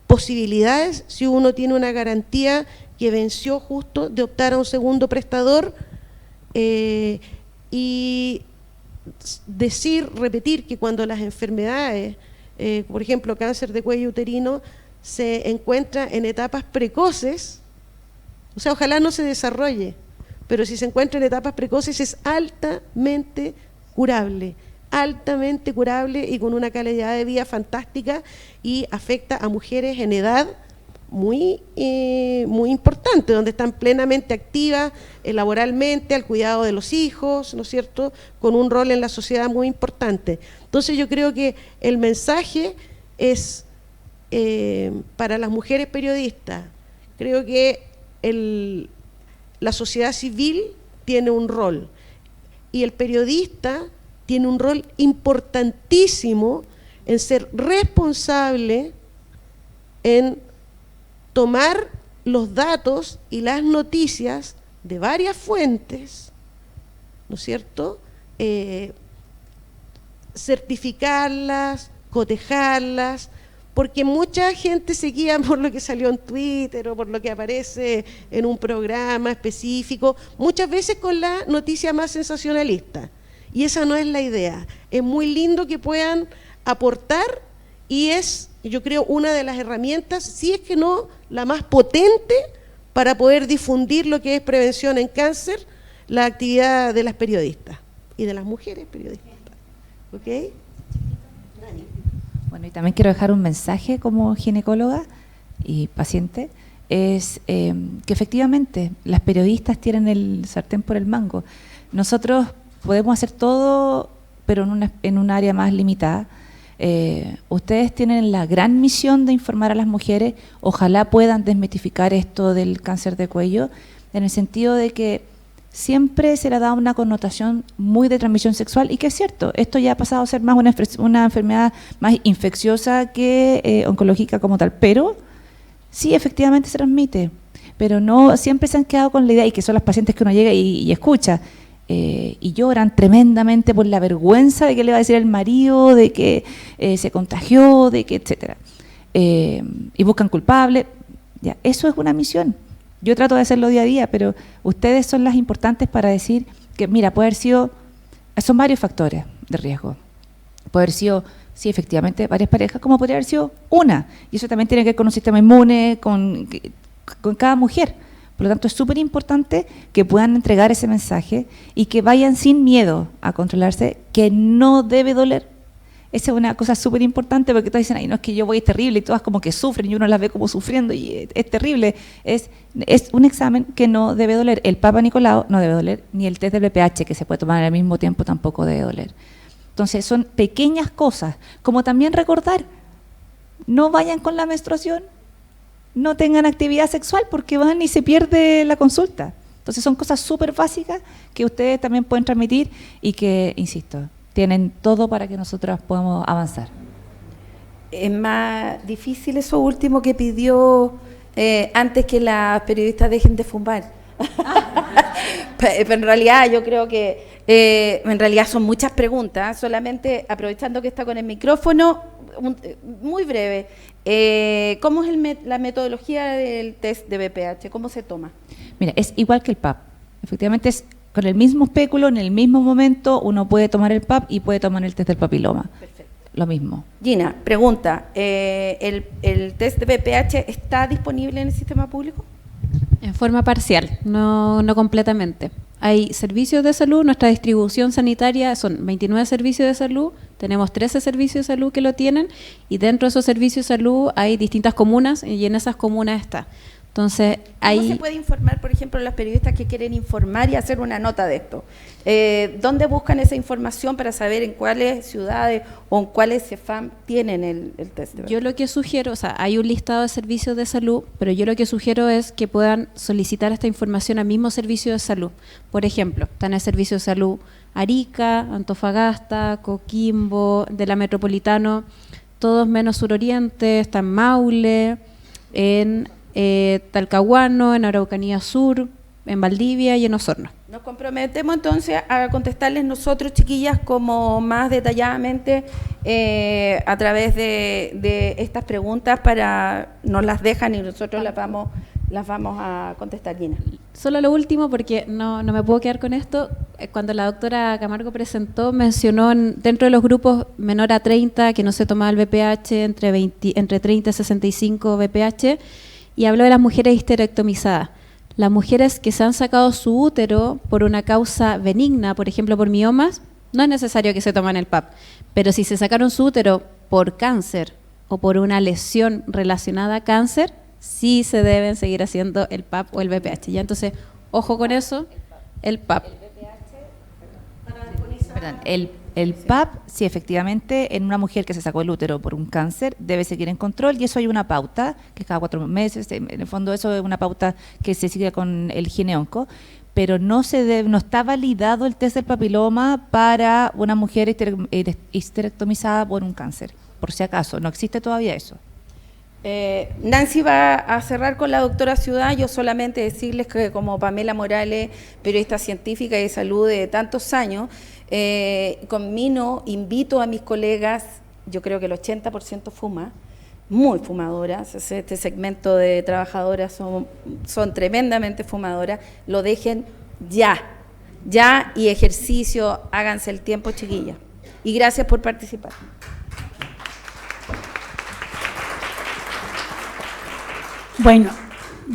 posibilidades, si uno tiene una garantía que venció justo, de optar a un segundo prestador, y repetir que cuando las enfermedades, por ejemplo, cáncer de cuello uterino, se encuentra en etapas precoces, o sea, ojalá no se desarrolle, pero si se encuentra en etapas precoces es altamente curable y con una calidad de vida fantástica, y afecta a mujeres en edad muy importante, donde están plenamente activas laboralmente, al cuidado de los hijos, ¿no es cierto?, con un rol en la sociedad muy importante. Entonces yo creo que el mensaje es para las mujeres periodistas. Creo que la sociedad civil tiene un rol y el periodista tiene un rol importantísimo en ser responsable, en tomar los datos y las noticias de varias fuentes, ¿no es cierto?, certificarlas, cotejarlas, porque mucha gente se guía por lo que salió en Twitter o por lo que aparece en un programa específico, muchas veces con la noticia más sensacionalista, y esa no es la idea. Es muy lindo que puedan aportar, y es, yo creo, una de las herramientas, si es que no la más potente, para poder difundir lo que es prevención en cáncer, la actividad de las periodistas y de las mujeres periodistas. ¿Ok? Bueno, y también quiero dejar un mensaje como ginecóloga y paciente, es que efectivamente las periodistas tienen el sartén por el mango. Nosotros podemos hacer todo, pero en un área más limitada. Ustedes tienen la gran misión de informar a las mujeres, ojalá puedan desmitificar esto del cáncer de cuello, en el sentido de que siempre se le da una connotación muy de transmisión sexual, y que es cierto, esto ya ha pasado a ser más una enfermedad más infecciosa que oncológica como tal, pero sí, efectivamente se transmite, pero no siempre se han quedado con la idea, y que son las pacientes que uno llega y escucha, y lloran tremendamente por la vergüenza de que le va a decir el marido, de que se contagió, de que etcétera, y buscan culpables. Ya, eso es una misión. Yo trato de hacerlo día a día, pero ustedes son las importantes para decir que, mira, puede haber sido, son varios factores de riesgo. Puede haber sido, sí, efectivamente, varias parejas, como podría haber sido una. Y eso también tiene que ver con un sistema inmune, con cada mujer. Por lo tanto, es súper importante que puedan entregar ese mensaje y que vayan sin miedo a controlarse, que no debe doler. Esa es una cosa súper importante, porque todas dicen, ay, no, es que yo voy, es terrible, y todas como que sufren, y uno las ve como sufriendo, y es terrible. Es un examen que no debe doler. El Papa Nicolau no debe doler, ni el test del BPH, que se puede tomar al mismo tiempo, tampoco debe doler. Entonces, son pequeñas cosas, como también recordar, no vayan con la menstruación, no tengan actividad sexual, porque van y se pierde la consulta. Entonces, son cosas súper básicas que ustedes también pueden transmitir, y que, insisto, tienen todo para que nosotras podamos avanzar. Es más difícil eso último que pidió antes, que las periodistas dejen de fumar. Pero en realidad yo creo que en realidad son muchas preguntas, solamente aprovechando que está con el micrófono, muy breve. ¿Cómo es la metodología del test de BPH? ¿Cómo se toma? Mira, es igual que el PAP. Efectivamente es con el mismo espéculo, en el mismo momento, uno puede tomar el PAP y puede tomar el test del papiloma. Perfecto. Lo mismo. Gina, pregunta, ¿el test de BPH está disponible en el sistema público? En forma parcial, no completamente. Hay servicios de salud, nuestra distribución sanitaria son 29 servicios de salud tenemos 13 servicios de salud que lo tienen, y dentro de esos servicios de salud hay distintas comunas, y en esas comunas está. Entonces, ¿Cómo ahí se puede informar, por ejemplo, los periodistas que quieren informar y hacer una nota de esto? ¿Dónde buscan esa información para saber en cuáles ciudades o en cuáles CEFAM tienen el test? yo lo que sugiero, o sea, hay un listado de servicios de salud, pero yo lo que sugiero es que puedan solicitar esta información al mismo servicio de salud. Por ejemplo, están el servicio de salud Arica, Antofagasta, Coquimbo, de la Metropolitano, todos menos Suroriente, está en Maule, en Talcahuano, en Araucanía Sur, en Valdivia y en Osorno. Nos comprometemos entonces a contestarles nosotros, chiquillas, como más detalladamente a través de estas preguntas, para nos las dejan y nosotros las vamos a contestar, Gina. Solo lo último, porque no me puedo quedar con esto. Cuando la doctora Camargo presentó, mencionó dentro de los grupos menor a 30 que no se tomaba el BPH, entre 30 y 65 BPH, y habló de las mujeres histerectomizadas. Las mujeres que se han sacado su útero por una causa benigna, por ejemplo por miomas, no es necesario que se tomen el PAP, pero si se sacaron su útero por cáncer o por una lesión relacionada a cáncer, sí se deben seguir haciendo el PAP o el BPH. Ya, entonces, ojo con eso, el PAP. Perdón, el PAP, sí, efectivamente, en una mujer que se sacó el útero por un cáncer, debe seguir en control, y eso hay una pauta, que es cada 4 meses, en el fondo eso es una pauta que se sigue con el gineonco, pero no está validado el test del papiloma para una mujer histerectomizada por un cáncer, por si acaso, no existe todavía eso. Nancy va a cerrar con la doctora Ciudad. Yo solamente decirles que como Pamela Morales, periodista científica y de salud de tantos años, conmino, invito a mis colegas, yo creo que el 80% fuma, muy fumadoras, este segmento de trabajadoras son tremendamente fumadoras, lo dejen ya, y ejercicio, háganse el tiempo, chiquillas. Y gracias por participar. Bueno,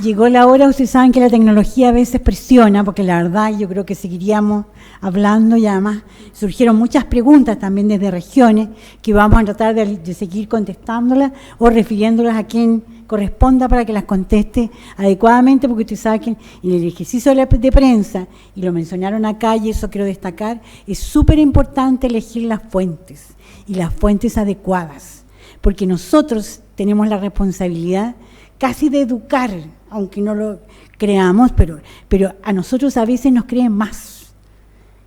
llegó la hora. Ustedes saben que la tecnología a veces presiona, porque la verdad yo creo que seguiríamos hablando, y además surgieron muchas preguntas también desde regiones que vamos a tratar de seguir contestándolas o refiriéndolas a quien corresponda para que las conteste adecuadamente, porque ustedes saben que en el ejercicio de prensa, y lo mencionaron acá y eso quiero destacar, es súper importante elegir las fuentes y las fuentes adecuadas, porque nosotros tenemos la responsabilidad casi de educar, aunque no lo creamos, pero a nosotros a veces nos creen más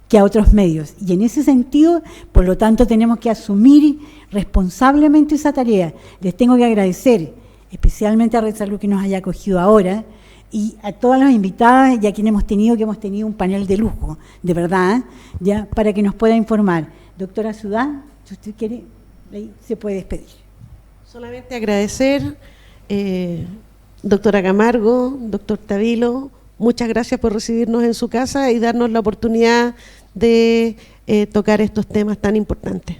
que a otros medios. Y en ese sentido, por lo tanto, tenemos que asumir responsablemente esa tarea. Les tengo que agradecer, especialmente a Red Salud que nos haya acogido ahora, y a todas las invitadas y a quienes hemos tenido un panel de lujo, de verdad, ya para que nos pueda informar. Doctora Ciudad, si usted quiere, se puede despedir. Solamente agradecer. Doctora Camargo, doctor Tavilo, muchas gracias por recibirnos en su casa y darnos la oportunidad de tocar estos temas tan importantes.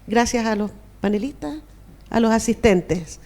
Gracias a los panelistas, a los asistentes.